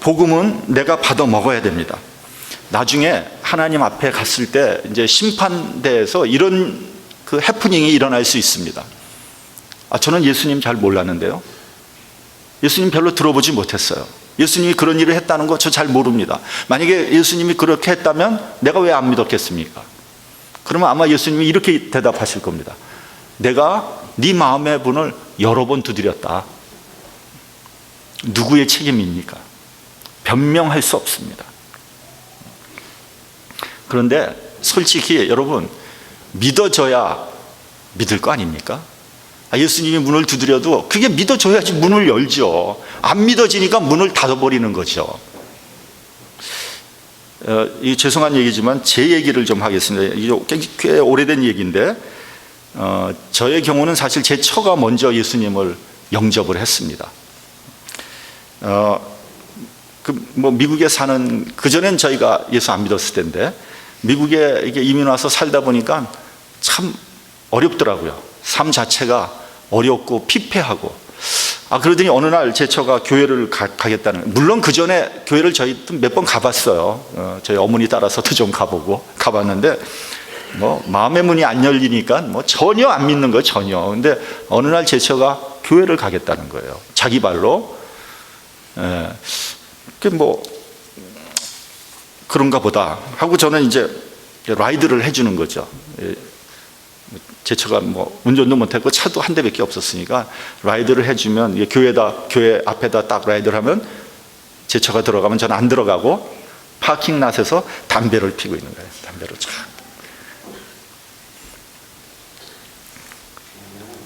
복음은 내가 받아 먹어야 됩니다. 나중에 하나님 앞에 갔을 때 이제 심판대에서 이런 그 해프닝이 일어날 수 있습니다. 저는 예수님 잘 몰랐는데요. 예수님 별로 들어보지 못했어요. 예수님이 그런 일을 했다는 거 저 잘 모릅니다. 만약에 예수님이 그렇게 했다면 내가 왜 안 믿었겠습니까? 그러면 아마 예수님이 이렇게 대답하실 겁니다. 내가 네 마음의 문을 여러 번 두드렸다. 누구의 책임입니까? 변명할 수 없습니다. 그런데 솔직히 여러분, 믿어져야 믿을 거 아닙니까? 예수님이 문을 두드려도 그게 믿어줘야지 문을 열죠. 안 믿어지니까 문을 닫아버리는 거죠. 이 죄송한 얘기지만 제 얘기를 좀 하겠습니다. 이게 꽤 오래된 얘기인데 저의 경우는 사실 제 처가 먼저 예수님을 영접을 했습니다. 미국에 사는 그전엔 저희가 예수 안 믿었을 텐데 미국에 이게 이민 와서 살다 보니까 참 어렵더라고요. 삶 자체가 어렵고 피폐하고. 그러더니 어느 날 제 처가 교회를 가겠다는, 물론 그 전에 교회를 저희 몇 번 가봤어요. 저희 어머니 따라서도 좀 가봤는데 마음의 문이 안 열리니까 전혀 안 믿는 거예요, 전혀. 근데 어느 날 제 처가 교회를 가겠다는 거예요, 자기 발로. 그런가 보다 하고 저는 이제 라이드를 해주는 거죠. 제 차가 운전도 못했고 차도 한 대밖에 없었으니까 라이드를 해주면 교회 앞에다 딱 라이드를 하면 제 차가 들어가면 저는 안 들어가고 파킹랏에서 담배를 피고 있는 거예요. 담배를 쫙.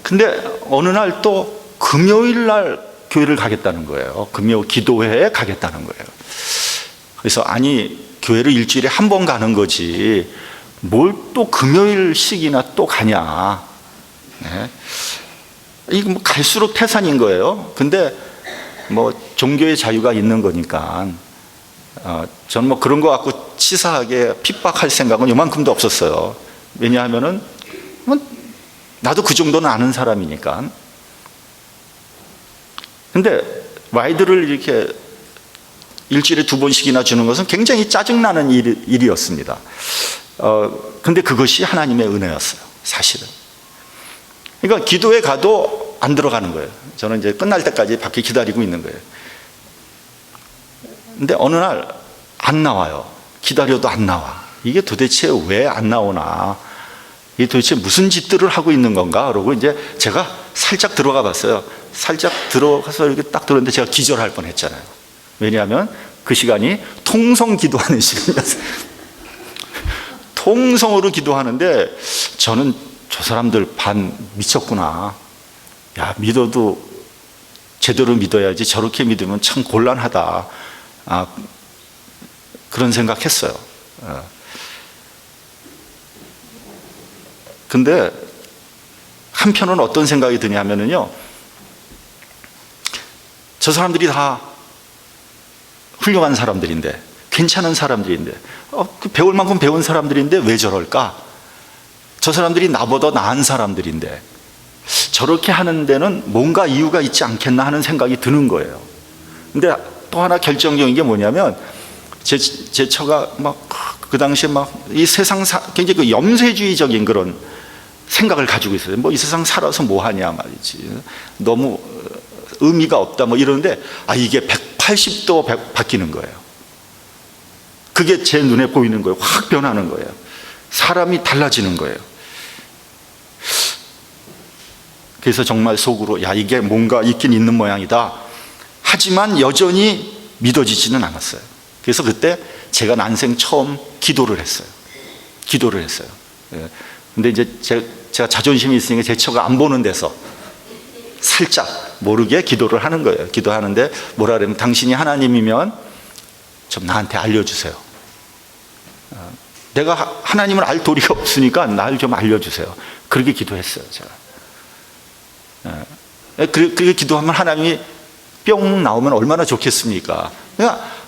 근데 어느 날 또 금요일 날 교회를 가겠다는 거예요. 금요 기도회에 가겠다는 거예요. 그래서 교회를 일주일에 한 번 가는 거지 뭘 또 금요일씩이나 또 가냐. 이거 갈수록 태산인 거예요. 근데 종교의 자유가 있는 거니까 저는 그런 거 갖고 치사하게 핍박할 생각은 요만큼도 없었어요. 왜냐하면은 나도 그 정도는 아는 사람이니까. 근데 라이드를 이렇게 일주일에 2번씩이나 주는 것은 굉장히 짜증나는 일이었습니다. 근데 그것이 하나님의 은혜였어요, 사실은. 그러니까 기도에 가도 안 들어가는 거예요. 저는 이제 끝날 때까지 밖에 기다리고 있는 거예요. 근데 어느 날 안 나와요. 기다려도 안 나와. 이게 도대체 왜 안 나오나? 이게 도대체 무슨 짓들을 하고 있는 건가? 그러고 이제 제가 살짝 들어가 봤어요. 살짝 들어가서 이렇게 딱 들었는데 제가 기절할 뻔 했잖아요. 왜냐하면 그 시간이 통성 기도하는 시간이었어요. 통성으로 기도하는데 저는 저 사람들 반 미쳤구나. 믿어도 제대로 믿어야지 저렇게 믿으면 참 곤란하다. 그런 생각했어요. 근데 한편은 어떤 생각이 드냐면요, 저 사람들이 다 훌륭한 사람들인데, 괜찮은 사람들인데, 배울 만큼 배운 사람들인데 왜 저럴까? 저 사람들이 나보다 나은 사람들인데 저렇게 하는 데는 뭔가 이유가 있지 않겠나 하는 생각이 드는 거예요. 근데 또 하나 결정적인 게 뭐냐면 제 처가 그 당시에 이 세상 굉장히 그 염세주의적인 그런 생각을 가지고 있어요. 이 세상 살아서 뭐 하냐 말이지. 너무 의미가 없다 이러는데 이게 180도 바뀌는 거예요. 그게 제 눈에 보이는 거예요. 확 변하는 거예요. 사람이 달라지는 거예요. 그래서 정말 속으로 이게 뭔가 있긴 있는 모양이다. 하지만 여전히 믿어지지는 않았어요. 그래서 그때 제가 난생 처음 기도를 했어요. 근데 이제 제가 자존심이 있으니까 제 처가 안 보는 데서 살짝 모르게 기도를 하는 거예요. 기도하는데 뭐라 그러면, 당신이 하나님이면 좀 나한테 알려주세요. 내가 하나님을 알 도리가 없으니까 날 좀 알려주세요. 그렇게 기도했어요, 제가. 그렇게 기도하면 하나님이 뿅 나오면 얼마나 좋겠습니까?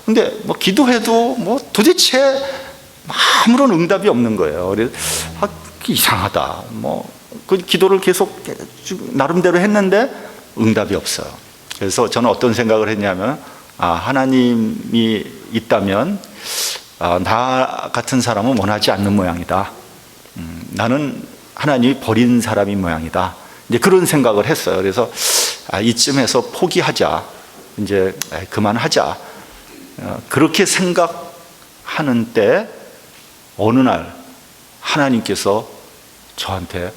근데 기도해도 도대체 아무런 응답이 없는 거예요. 그래서 이상하다. 그 기도를 계속 나름대로 했는데 응답이 없어요. 그래서 저는 어떤 생각을 했냐면, 하나님이 있다면 나 같은 사람은 원하지 않는 모양이다. 나는 하나님이 버린 사람인 모양이다. 이제 그런 생각을 했어요. 그래서 이쯤에서 포기하자. 이제 그만하자. 그렇게 생각하는 때 어느 날 하나님께서 저한테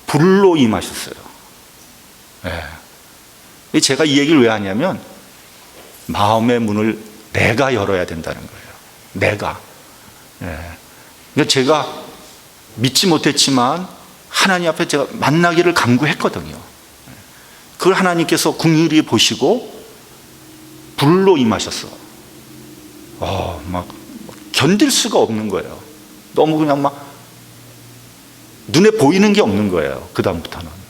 불로 임하셨어요. 제가 이 얘기를 왜 하냐면 마음의 문을 내가 열어야 된다는 거예요. 내가. 그러니까 제가 믿지 못했지만 하나님 앞에 제가 만나기를 간구했거든요. 그걸 하나님께서 긍휼히 보시고 불로 임하셨어. 막 견딜 수가 없는 거예요. 너무 그냥 막 눈에 보이는 게 없는 거예요. 그 다음부터는.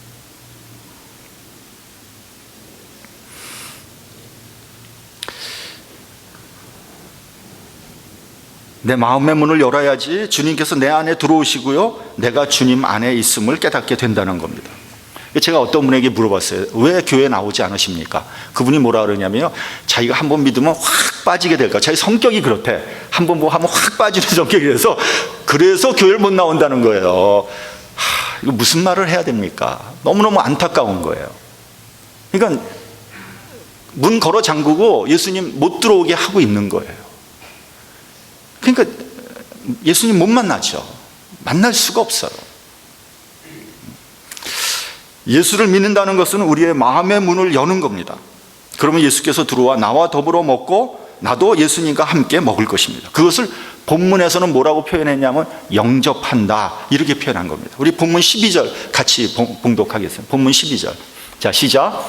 내 마음의 문을 열어야지 주님께서 내 안에 들어오시고요, 내가 주님 안에 있음을 깨닫게 된다는 겁니다. 제가 어떤 분에게 물어봤어요. 왜 교회 나오지 않으십니까? 그분이 뭐라 그러냐면요, 자기가 한번 믿으면 확 빠지게 될까. 자기 성격이 그렇대. 한번 뭐 하면 확 빠지는 성격이라서 그래서 교회를 못 나온다는 거예요. 이거 무슨 말을 해야 됩니까? 너무너무 안타까운 거예요. 그러니까 문 걸어 잠그고 예수님 못 들어오게 하고 있는 거예요. 그러니까 예수님 못 만나죠. 만날 수가 없어요. 예수를 믿는다는 것은 우리의 마음의 문을 여는 겁니다. 그러면 예수께서 들어와 나와 더불어 먹고 나도 예수님과 함께 먹을 것입니다. 그것을 본문에서는 뭐라고 표현했냐면 영접한다, 이렇게 표현한 겁니다. 우리 본문 12절 같이 봉독하겠습니다. 본문 12절. 자, 시작.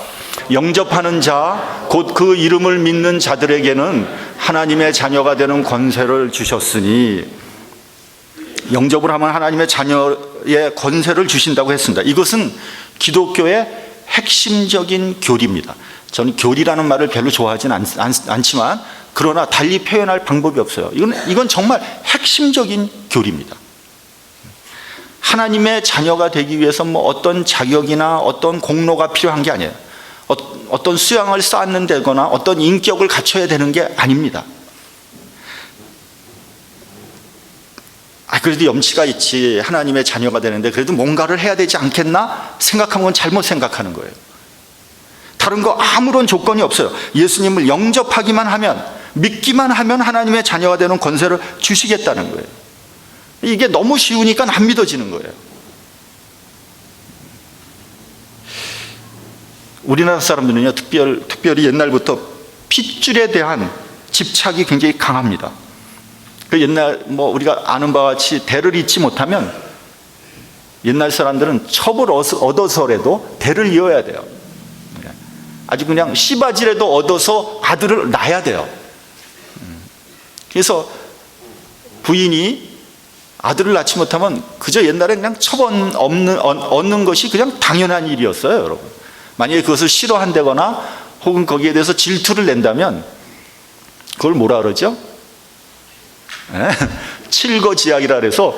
영접하는 자 곧 그 이름을 믿는 자들에게는 하나님의 자녀가 되는 권세를 주셨으니, 영접을 하면 하나님의 자녀의 권세를 주신다고 했습니다. 이것은 기독교의 핵심적인 교리입니다. 저는 교리라는 말을 별로 좋아하지는 않지만 그러나 달리 표현할 방법이 없어요. 이건 정말 핵심적인 교리입니다. 하나님의 자녀가 되기 위해서 뭐 어떤 자격이나 어떤 공로가 필요한 게 아니에요. 어떤 수양을 쌓는다거나 어떤 인격을 갖춰야 되는 게 아닙니다. 그래도 염치가 있지, 하나님의 자녀가 되는데 그래도 뭔가를 해야 되지 않겠나 생각하면 건 잘못 생각하는 거예요. 다른 거 아무런 조건이 없어요. 예수님을 영접하기만 하면, 믿기만 하면 하나님의 자녀가 되는 권세를 주시겠다는 거예요. 이게 너무 쉬우니까 안 믿어지는 거예요. 우리나라 사람들은요, 특별히 옛날부터 핏줄에 대한 집착이 굉장히 강합니다. 그 옛날 우리가 아는 바와 같이 대를 잇지 못하면 옛날 사람들은 첩을 얻어서라도 대를 이어야 돼요. 아주 그냥 씨바지라도 얻어서 아들을 낳아야 돼요. 그래서 부인이 아들을 낳지 못하면 그저 옛날에 그냥 첩 얻는 것이 그냥 당연한 일이었어요, 여러분. 만약에 그것을 싫어한다거나 혹은 거기에 대해서 질투를 낸다면 그걸 뭐라 그러죠? 칠거지약이라 그래서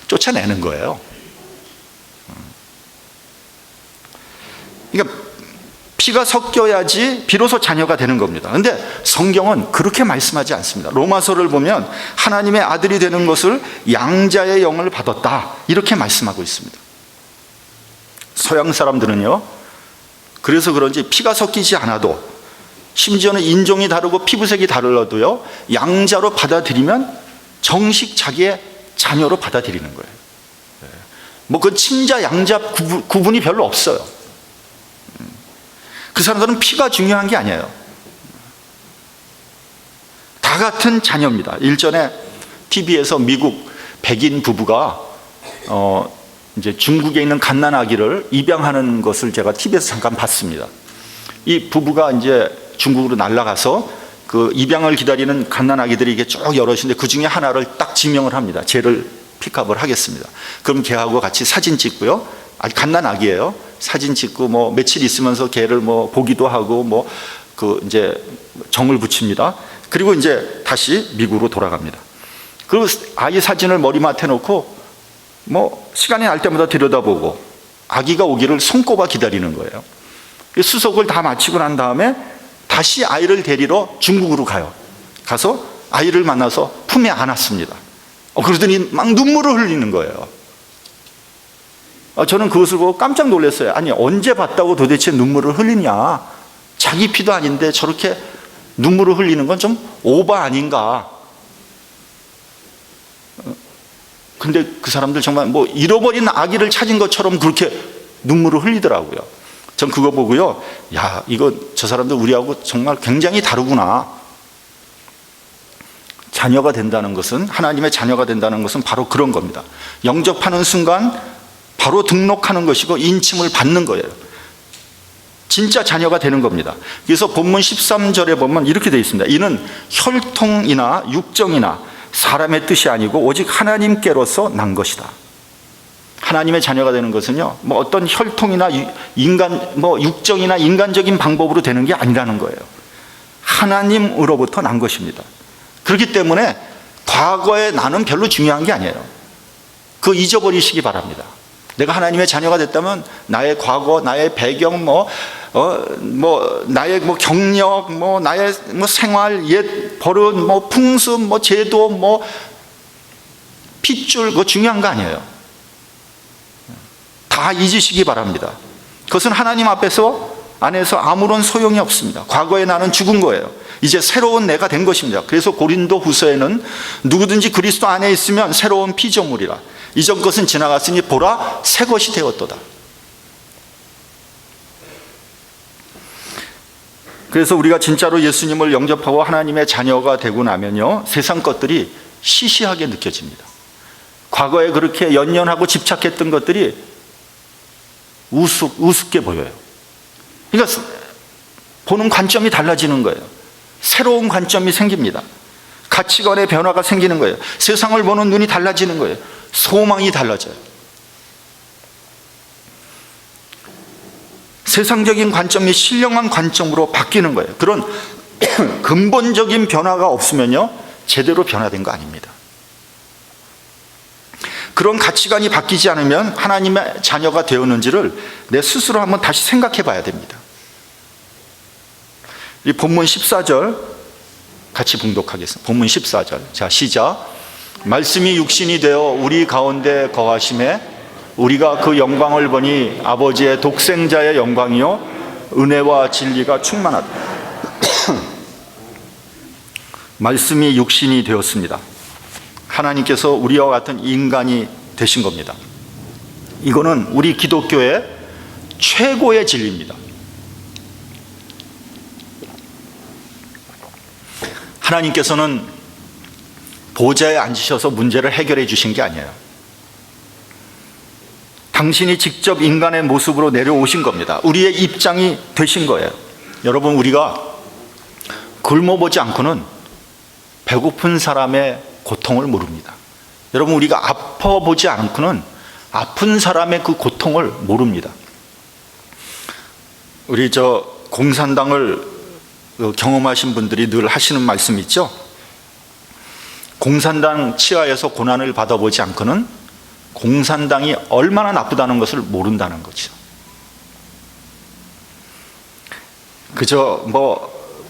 쫓아내는 거예요. 그러니까 피가 섞여야지 비로소 자녀가 되는 겁니다. 그런데 성경은 그렇게 말씀하지 않습니다. 로마서를 보면 하나님의 아들이 되는 것을 양자의 영을 받았다, 이렇게 말씀하고 있습니다. 서양 사람들은요, 그래서 그런지 피가 섞이지 않아도, 심지어는 인종이 다르고 피부색이 다르더라도요, 양자로 받아들이면 정식 자기의 자녀로 받아들이는 거예요. 그 친자 양자 구분이 별로 없어요. 그 사람들은 피가 중요한 게 아니에요. 다 같은 자녀입니다. 일전에 TV에서 미국 백인 부부가 이제 중국에 있는 갓난 아기를 입양하는 것을 제가 TV에서 잠깐 봤습니다. 이 부부가 이제 중국으로 날아가서 그 입양을 기다리는 갓난 아기들이 이게 쭉 여럿인데 그 중에 하나를 딱 지명을 합니다. 쟤를 픽업을 하겠습니다. 그럼 걔하고 같이 사진 찍고요. 아직 갓난 아기예요. 사진 찍고 며칠 있으면서 걔를 보기도 하고 이제 정을 붙입니다. 그리고 이제 다시 미국으로 돌아갑니다. 그리고 아이 사진을 머리맡에 놓고 시간이 날 때마다 들여다보고 아기가 오기를 손꼽아 기다리는 거예요. 수속을 다 마치고 난 다음에 다시 아이를 데리러 중국으로 가요. 가서 아이를 만나서 품에 안았습니다. 그러더니 막 눈물을 흘리는 거예요. 저는 그것을 보고 깜짝 놀랐어요. 아니, 언제 봤다고 도대체 눈물을 흘리냐? 자기 피도 아닌데 저렇게 눈물을 흘리는 건 좀 오버 아닌가? 근데 그 사람들 정말 뭐 잃어버린 아기를 찾은 것처럼 그렇게 눈물을 흘리더라고요. 전 그거 보고요, 야, 이거 저 사람들 우리하고 정말 굉장히 다르구나. 자녀가 된다는 것은, 하나님의 자녀가 된다는 것은 바로 그런 겁니다. 영접하는 순간 바로 등록하는 것이고 인침을 받는 거예요. 진짜 자녀가 되는 겁니다. 그래서 본문 13절에 보면 이렇게 되어 있습니다. 이는 혈통이나 육정이나 사람의 뜻이 아니고 오직 하나님께로서 난 것이다. 하나님의 자녀가 되는 것은요, 뭐 어떤 혈통이나 육정이나 인간적인 방법으로 되는 게 아니라는 거예요. 하나님으로부터 난 것입니다. 그렇기 때문에 과거의 나는 별로 중요한 게 아니에요. 그거 잊어버리시기 바랍니다. 내가 하나님의 자녀가 됐다면 나의 과거, 나의 배경, 나의 경력, 나의 생활, 옛 버릇, 풍습, 제도, 핏줄, 그거 중요한 거 아니에요. 다 잊으시기 바랍니다. 그것은 하나님 안에서 아무런 소용이 없습니다. 과거의 나는 죽은 거예요. 이제 새로운 내가 된 것입니다. 그래서 고린도 후서에는 누구든지 그리스도 안에 있으면 새로운 피조물이라. 이전 것은 지나갔으니 보라, 새 것이 되었도다. 그래서 우리가 진짜로 예수님을 영접하고 하나님의 자녀가 되고 나면요, 세상 것들이 시시하게 느껴집니다. 과거에 그렇게 연연하고 집착했던 것들이 우습게 보여요. 그러니까 보는 관점이 달라지는 거예요. 새로운 관점이 생깁니다. 가치관의 변화가 생기는 거예요. 세상을 보는 눈이 달라지는 거예요. 소망이 달라져요. 세상적인 관점이 신령한 관점으로 바뀌는 거예요. 그런 근본적인 변화가 없으면요, 제대로 변화된 거 아닙니다. 그런 가치관이 바뀌지 않으면 하나님의 자녀가 되었는지를 내 스스로 한번 다시 생각해 봐야 됩니다. 이 본문 14절 같이 봉독하겠습니다. 본문 14절. 자, 시작. 말씀이 육신이 되어 우리 가운데 거하심에 우리가 그 영광을 보니 아버지의 독생자의 영광이요 은혜와 진리가 충만하다. 말씀이 육신이 되었습니다. 하나님께서 우리와 같은 인간이 되신 겁니다. 이거는 우리 기독교의 최고의 진리입니다. 하나님께서는 보좌에 앉으셔서 문제를 해결해 주신 게 아니에요. 당신이 직접 인간의 모습으로 내려오신 겁니다. 우리의 입장이 되신 거예요. 여러분, 우리가 굶어보지 않고는 배고픈 사람의 고통을 모릅니다. 여러분, 우리가 아파보지 않고는 아픈 사람의 그 고통을 모릅니다. 우리 공산당을 경험하신 분들이 늘 하시는 말씀 있죠? 공산당 치하에서 고난을 받아보지 않고는 공산당이 얼마나 나쁘다는 것을 모른다는 거죠. 그저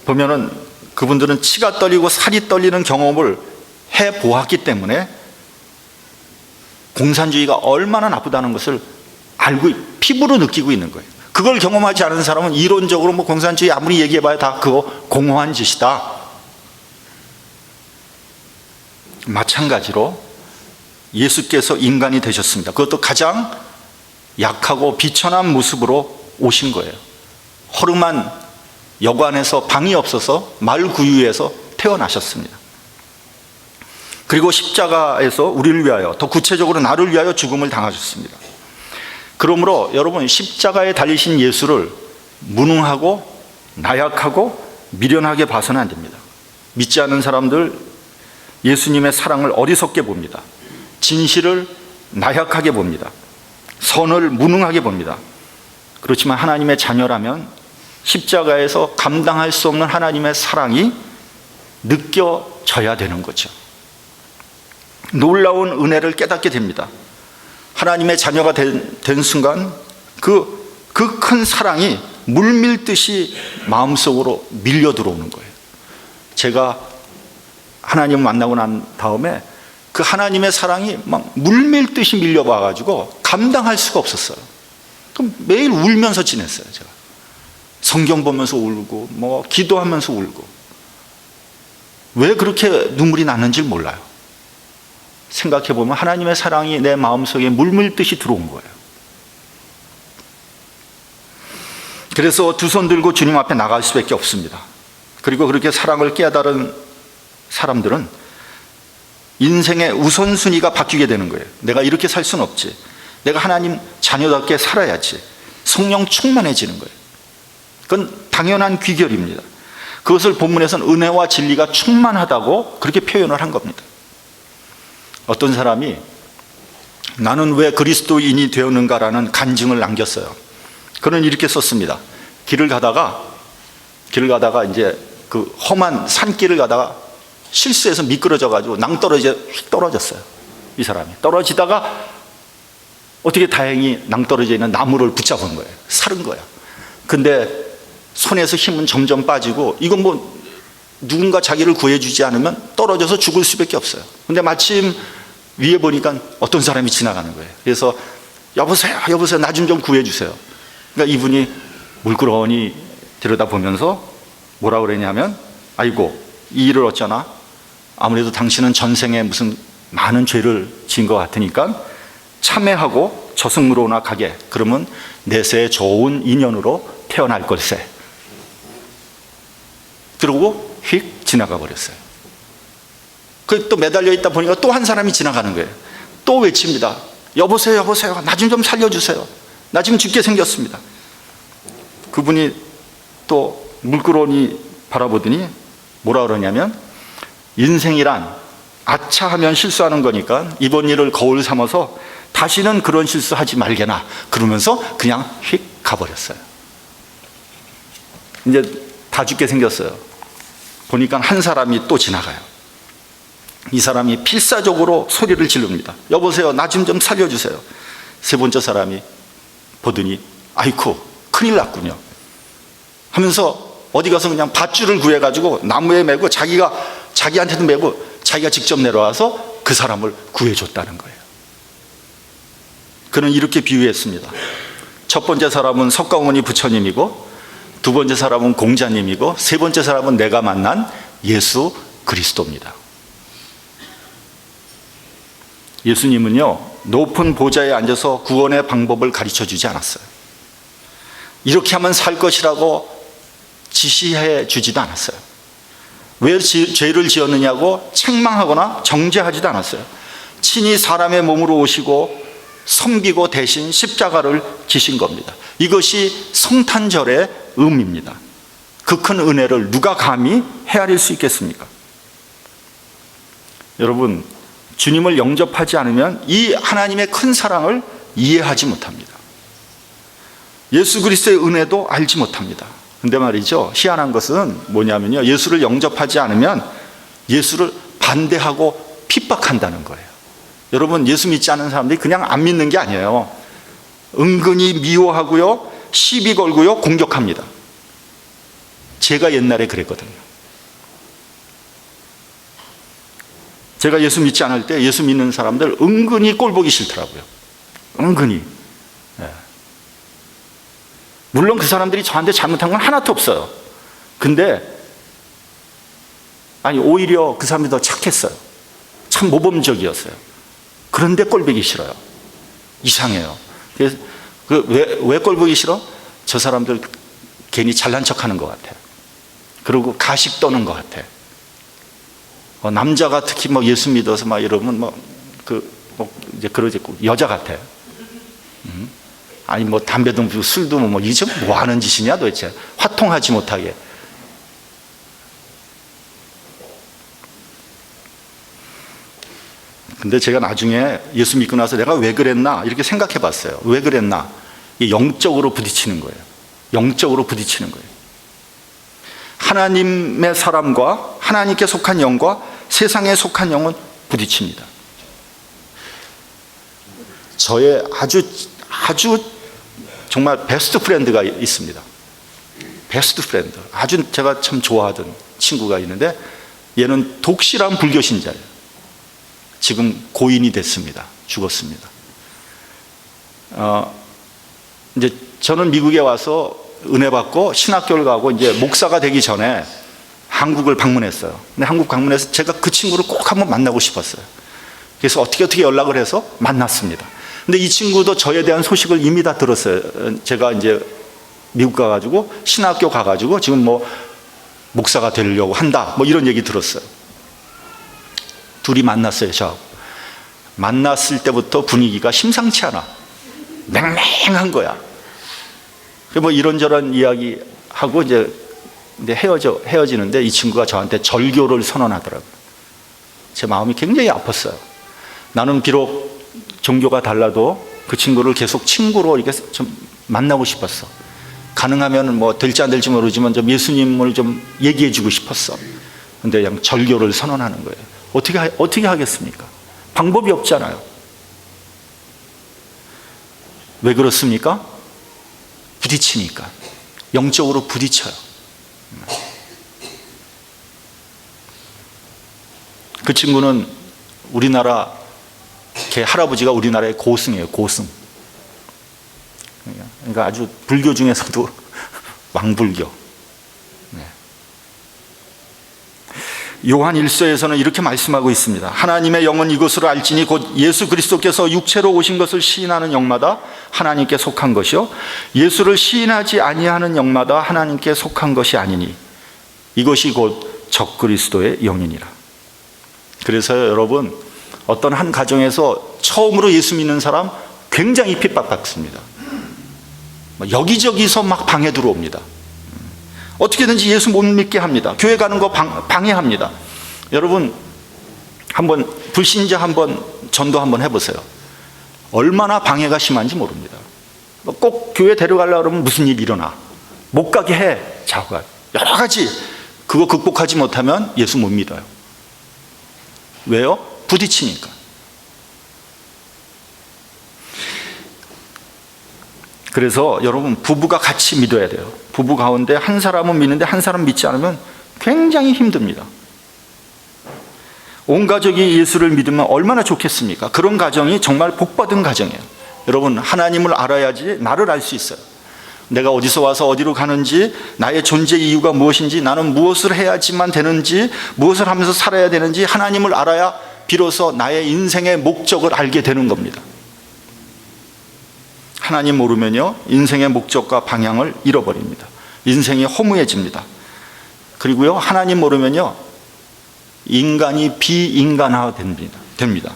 보면은 그분들은 치가 떨리고 살이 떨리는 경험을 해보았기 때문에 공산주의가 얼마나 나쁘다는 것을 알고 피부로 느끼고 있는 거예요. 그걸 경험하지 않은 사람은 이론적으로 공산주의 아무리 얘기해봐야 다 그거 공허한 짓이다. 마찬가지로 예수께서 인간이 되셨습니다. 그것도 가장 약하고 비천한 모습으로 오신 거예요. 허름한 여관에서 방이 없어서 말구유에서 태어나셨습니다. 그리고 십자가에서 우리를 위하여, 더 구체적으로 나를 위하여 죽음을 당하셨습니다. 그러므로 여러분, 십자가에 달리신 예수를 무능하고 나약하고 미련하게 봐서는 안 됩니다. 믿지 않는 사람들 예수님의 사랑을 어리석게 봅니다. 진실을 나약하게 봅니다. 선을 무능하게 봅니다. 그렇지만 하나님의 자녀라면 십자가에서 감당할 수 없는 하나님의 사랑이 느껴져야 되는 거죠. 놀라운 은혜를 깨닫게 됩니다. 하나님의 자녀가 된 순간 그 큰 사랑이 물밀듯이 마음속으로 밀려 들어오는 거예요. 제가 하나님을 만나고 난 다음에 그 하나님의 사랑이 막 물밀듯이 밀려와가지고 감당할 수가 없었어요. 그럼 매일 울면서 지냈어요. 제가 성경 보면서 울고 뭐 기도하면서 울고. 왜 그렇게 눈물이 났는지 몰라요. 생각해보면 하나님의 사랑이 내 마음속에 물밀듯이 들어온 거예요. 그래서 두 손 들고 주님 앞에 나갈 수밖에 없습니다. 그리고 그렇게 사랑을 깨달은 사람들은 인생의 우선순위가 바뀌게 되는 거예요. 내가 이렇게 살 수는 없지. 내가 하나님 자녀답게 살아야지. 성령 충만해지는 거예요. 그건 당연한 귀결입니다. 그것을 본문에서는 은혜와 진리가 충만하다고 그렇게 표현을 한 겁니다. 어떤 사람이 나는 왜 그리스도인이 되었는가라는 간증을 남겼어요. 그는 이렇게 썼습니다. 길을 가다가 이제 그 험한 산길을 가다가 실수해서 미끄러져 가지고 낭떠러지에 휙 떨어졌어요. 이 사람이 떨어지다가 어떻게 다행히 낭떠러지에 있는 나무를 붙잡은 거예요. 살은 거야. 근데 손에서 힘은 점점 빠지고 이건 뭐 누군가 자기를 구해주지 않으면 떨어져서 죽을 수밖에 없어요. 근데 마침 위에 보니까 어떤 사람이 지나가는 거예요. 그래서 여보세요 나 좀 구해주세요. 그러니까 이분이 물끄러니 들여다보면서 뭐라 그러냐면 아이고 이 일을 어쩌나 아무래도 당신은 전생에 무슨 많은 죄를 지은 것 같으니까 참회하고 저승으로나 가게. 그러면 내세 좋은 인연으로 태어날 걸세. 그러고 휙 지나가 버렸어요. 그 또 매달려 있다 보니까 또 한 사람이 지나가는 거예요. 또 외칩니다. 여보세요 나 좀 살려주세요. 나 지금 죽게 생겼습니다. 그분이 또 물끄러니 바라보더니 뭐라 그러냐면 인생이란 아차하면 실수하는 거니까 이번 일을 거울 삼아서 다시는 그런 실수하지 말게나 그러면서 그냥 휙 가버렸어요. 이제 다 죽게 생겼어요. 보니까 한 사람이 또 지나가요. 이 사람이 필사적으로 소리를 지릅니다. 여보세요 나 좀 살려주세요. 세 번째 사람이 보더니 아이쿠 큰일 났군요 하면서 어디 가서 그냥 밧줄을 구해가지고 나무에 메고 자기한테도 메고 자기가 직접 내려와서 그 사람을 구해줬다는 거예요. 그는 이렇게 비유했습니다. 첫 번째 사람은 석가모니 부처님이고 두 번째 사람은 공자님이고 세 번째 사람은 내가 만난 예수 그리스도입니다. 예수님은요 높은 보좌에 앉아서 구원의 방법을 가르쳐 주지 않았어요. 이렇게 하면 살 것이라고 지시해 주지도 않았어요. 왜 죄를 지었느냐고 책망하거나 정죄하지도 않았어요. 친히 사람의 몸으로 오시고 섬기고 대신 십자가를 지신 겁니다. 이것이 성탄절의 의미입니다. 그 큰 은혜를 누가 감히 헤아릴 수 있겠습니까? 여러분, 주님을 영접하지 않으면 이 하나님의 큰 사랑을 이해하지 못합니다. 예수 그리스도의 은혜도 알지 못합니다. 근데 말이죠, 희한한 것은 뭐냐면요, 예수를 영접하지 않으면 예수를 반대하고 핍박한다는 거예요. 여러분, 예수 믿지 않는 사람들이 그냥 안 믿는 게 아니에요. 은근히 미워하고요, 시비 걸고요, 공격합니다. 제가 옛날에 그랬거든요. 제가 예수 믿지 않을 때 예수 믿는 사람들 은근히 꼴 보기 싫더라고요. 은근히. 네. 물론 그 사람들이 저한테 잘못한 건 하나도 없어요. 근데 오히려 그 사람이 더 착했어요. 참 모범적이었어요. 그런데 꼴 보기 싫어요. 이상해요. 그래서 왜 꼴 보기 싫어? 저 사람들 괜히 잘난 척하는 것 같아요. 그리고 가식 떠는 것 같아요. 남자가 특히 예수 믿어서 이러면 이제 그러지, 여자 같아요. 담배도 피우고 술도 이게 뭐 하는 짓이냐 도대체. 화통하지 못하게. 근데 제가 나중에 예수 믿고 나서 내가 왜 그랬나 이렇게 생각해 봤어요. 왜 그랬나? 영적으로 부딪히는 거예요. 영적으로 부딪히는 거예요. 하나님의 사람과 하나님께 속한 영과 세상에 속한 영은 부딪힙니다. 저의 아주 정말 베스트 프렌드가 있습니다. 베스트 프렌드, 아주 제가 참 좋아하던 친구가 있는데 얘는 독실한 불교 신자예요. 지금 고인이 됐습니다. 죽었습니다. 이제 저는 미국에 와서 은혜 받고 신학교를 가고 이제 목사가 되기 전에 한국을 방문했어요. 근데 한국 방문해서 제가 그 친구를 꼭 한번 만나고 싶었어요. 그래서 어떻게 연락을 해서 만났습니다. 근데 이 친구도 저에 대한 소식을 이미 다 들었어요. 제가 이제 미국 가가지고 신학교 가가지고 지금 뭐 목사가 되려고 한다 뭐 이런 얘기 들었어요. 둘이 만났어요. 저하고 만났을 때부터 분위기가 심상치 않아. 맹맹한 거야. 뭐 이런저런 이야기 하고 이제 헤어지는데 이 친구가 저한테 절교를 선언하더라고요. 제 마음이 굉장히 아팠어요. 나는 비록 종교가 달라도 그 친구를 계속 친구로 이렇게 좀 만나고 싶었어. 가능하면 뭐 될지 안 될지 모르지만 좀 예수님을 좀 얘기해 주고 싶었어. 근데 그냥 절교를 선언하는 거예요. 어떻게 하겠습니까? 방법이 없잖아요. 왜 그렇습니까? 부딪히니까. 영적으로 부딪혀요. 그 친구는 우리나라, 걔 할아버지가 우리나라의 고승이에요. 고승. 그러니까 아주 불교 중에서도 왕불교. 네. 요한 1서에서는 이렇게 말씀하고 있습니다. 하나님의 영은 이것으로 알지니 곧 예수 그리스도께서 육체로 오신 것을 시인하는 영마다 하나님께 속한 것이요 예수를 시인하지 아니하는 영마다 하나님께 속한 것이 아니니 이것이 곧 적그리스도의 영이니라. 그래서 여러분, 어떤 한 가정에서 처음으로 예수 믿는 사람 굉장히 핍박받습니다. 여기저기서 막 방해 들어옵니다. 어떻게든지 예수 못 믿게 합니다. 교회 가는 거 방해합니다. 여러분, 한번 불신자 한번 전도 한번 해보세요. 얼마나 방해가 심한지 모릅니다. 꼭 교회 데려가려고 그러면 무슨 일이 일어나. 못 가게 해. 자가 여러 가지. 그거 극복하지 못하면 예수 못 믿어요. 왜요? 부딪히니까. 그래서 여러분, 부부가 같이 믿어야 돼요. 부부 가운데 한 사람은 믿는데 한 사람 믿지 않으면 굉장히 힘듭니다. 온 가족이 예수를 믿으면 얼마나 좋겠습니까? 그런 가정이 정말 복받은 가정이에요. 여러분, 하나님을 알아야지 나를 알 수 있어요. 내가 어디서 와서 어디로 가는지, 나의 존재 이유가 무엇인지, 나는 무엇을 해야지만 되는지, 무엇을 하면서 살아야 되는지 하나님을 알아야 비로소 나의 인생의 목적을 알게 되는 겁니다. 하나님 모르면요, 인생의 목적과 방향을 잃어버립니다. 인생이 허무해집니다. 그리고요, 하나님 모르면요, 인간이 비인간화 됩니다.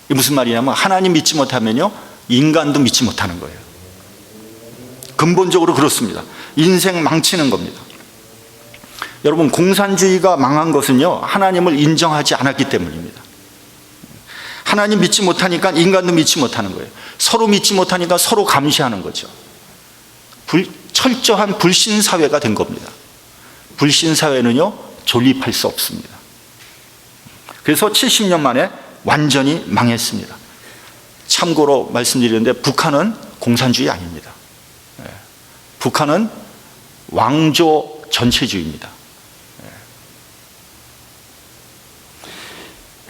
이게 무슨 말이냐면, 하나님 믿지 못하면요, 인간도 믿지 못하는 거예요. 근본적으로 그렇습니다. 인생 망치는 겁니다. 여러분, 공산주의가 망한 것은요, 하나님을 인정하지 않았기 때문입니다. 하나님 믿지 못하니까 인간도 믿지 못하는 거예요. 서로 믿지 못하니까 서로 감시하는 거죠. 철저한 불신사회가 된 겁니다. 불신사회는요, 존립할 수 없습니다. 그래서 70년 만에 완전히 망했습니다. 참고로 말씀드리는데, 북한은 공산주의 아닙니다. 북한은 왕조 전체주의입니다.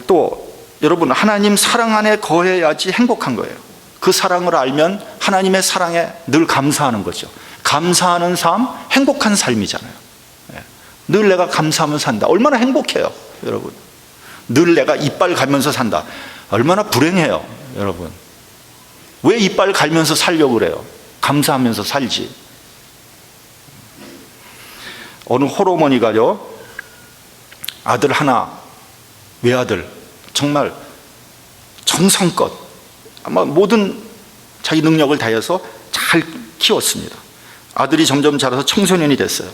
또 여러분, 하나님 사랑 안에 거해야지 행복한 거예요. 그 사랑을 알면 하나님의 사랑에 늘 감사하는 거죠. 감사하는 삶, 행복한 삶이잖아요. 늘 내가 감사하면 산다. 얼마나 행복해요, 여러분. 늘 내가 이빨 갈면서 산다. 얼마나 불행해요, 여러분. 왜 이빨 갈면서 살려고 그래요? 감사하면서 살지. 어느 홀어머니가요, 아들 하나, 외아들 정말 정성껏 아마 모든 자기 능력을 다해서 잘 키웠습니다. 아들이 점점 자라서 청소년이 됐어요.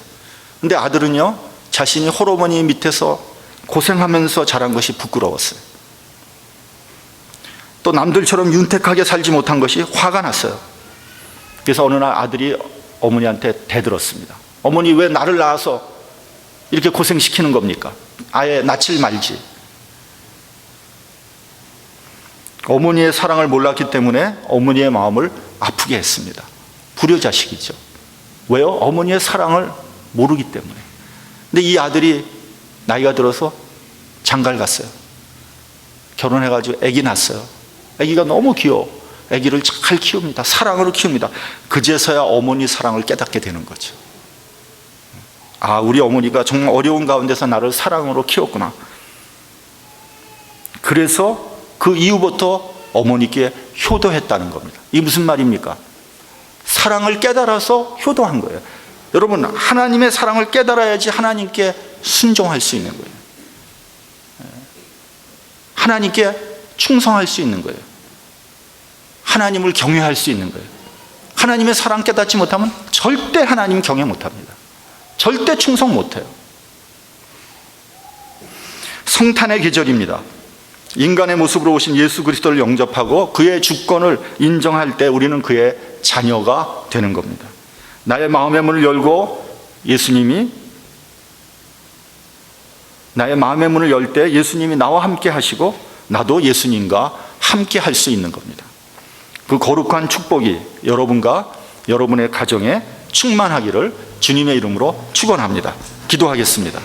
근데 아들은요, 자신이 홀어머니 밑에서 고생하면서 자란 것이 부끄러웠어요. 또 남들처럼 윤택하게 살지 못한 것이 화가 났어요. 그래서 어느 날 아들이 어머니한테 대들었습니다. 어머니, 왜 나를 낳아서 이렇게 고생시키는 겁니까? 아예 낳질 말지. 어머니의 사랑을 몰랐기 때문에 어머니의 마음을 아프게 했습니다. 불효자식이죠. 왜요? 어머니의 사랑을 모르기 때문에. 근데 이 아들이 나이가 들어서 장가를 갔어요. 결혼해가지고 아기 낳았어요. 아기가 너무 귀여워. 아기를 잘 키웁니다. 사랑으로 키웁니다. 그제서야 어머니 사랑을 깨닫게 되는 거죠. 아, 우리 어머니가 정말 어려운 가운데서 나를 사랑으로 키웠구나. 그래서 그 이후부터 어머니께 효도했다는 겁니다. 이게 무슨 말입니까? 사랑을 깨달아서 효도한 거예요. 여러분, 하나님의 사랑을 깨달아야지 하나님께 순종할 수 있는 거예요. 하나님께 충성할 수 있는 거예요. 하나님을 경외할 수 있는 거예요. 하나님의 사랑 깨닫지 못하면 절대 하나님 경외 못합니다. 절대 충성 못해요. 성탄의 계절입니다. 인간의 모습으로 오신 예수 그리스도를 영접하고 그의 주권을 인정할 때 우리는 그의 자녀가 되는 겁니다. 나의 마음의 문을 열고 나의 마음의 문을 열 때 예수님이 나와 함께 하시고 나도 예수님과 함께 할 수 있는 겁니다. 그 거룩한 축복이 여러분과 여러분의 가정에 충만하기를 주님의 이름으로 축원합니다. 기도하겠습니다.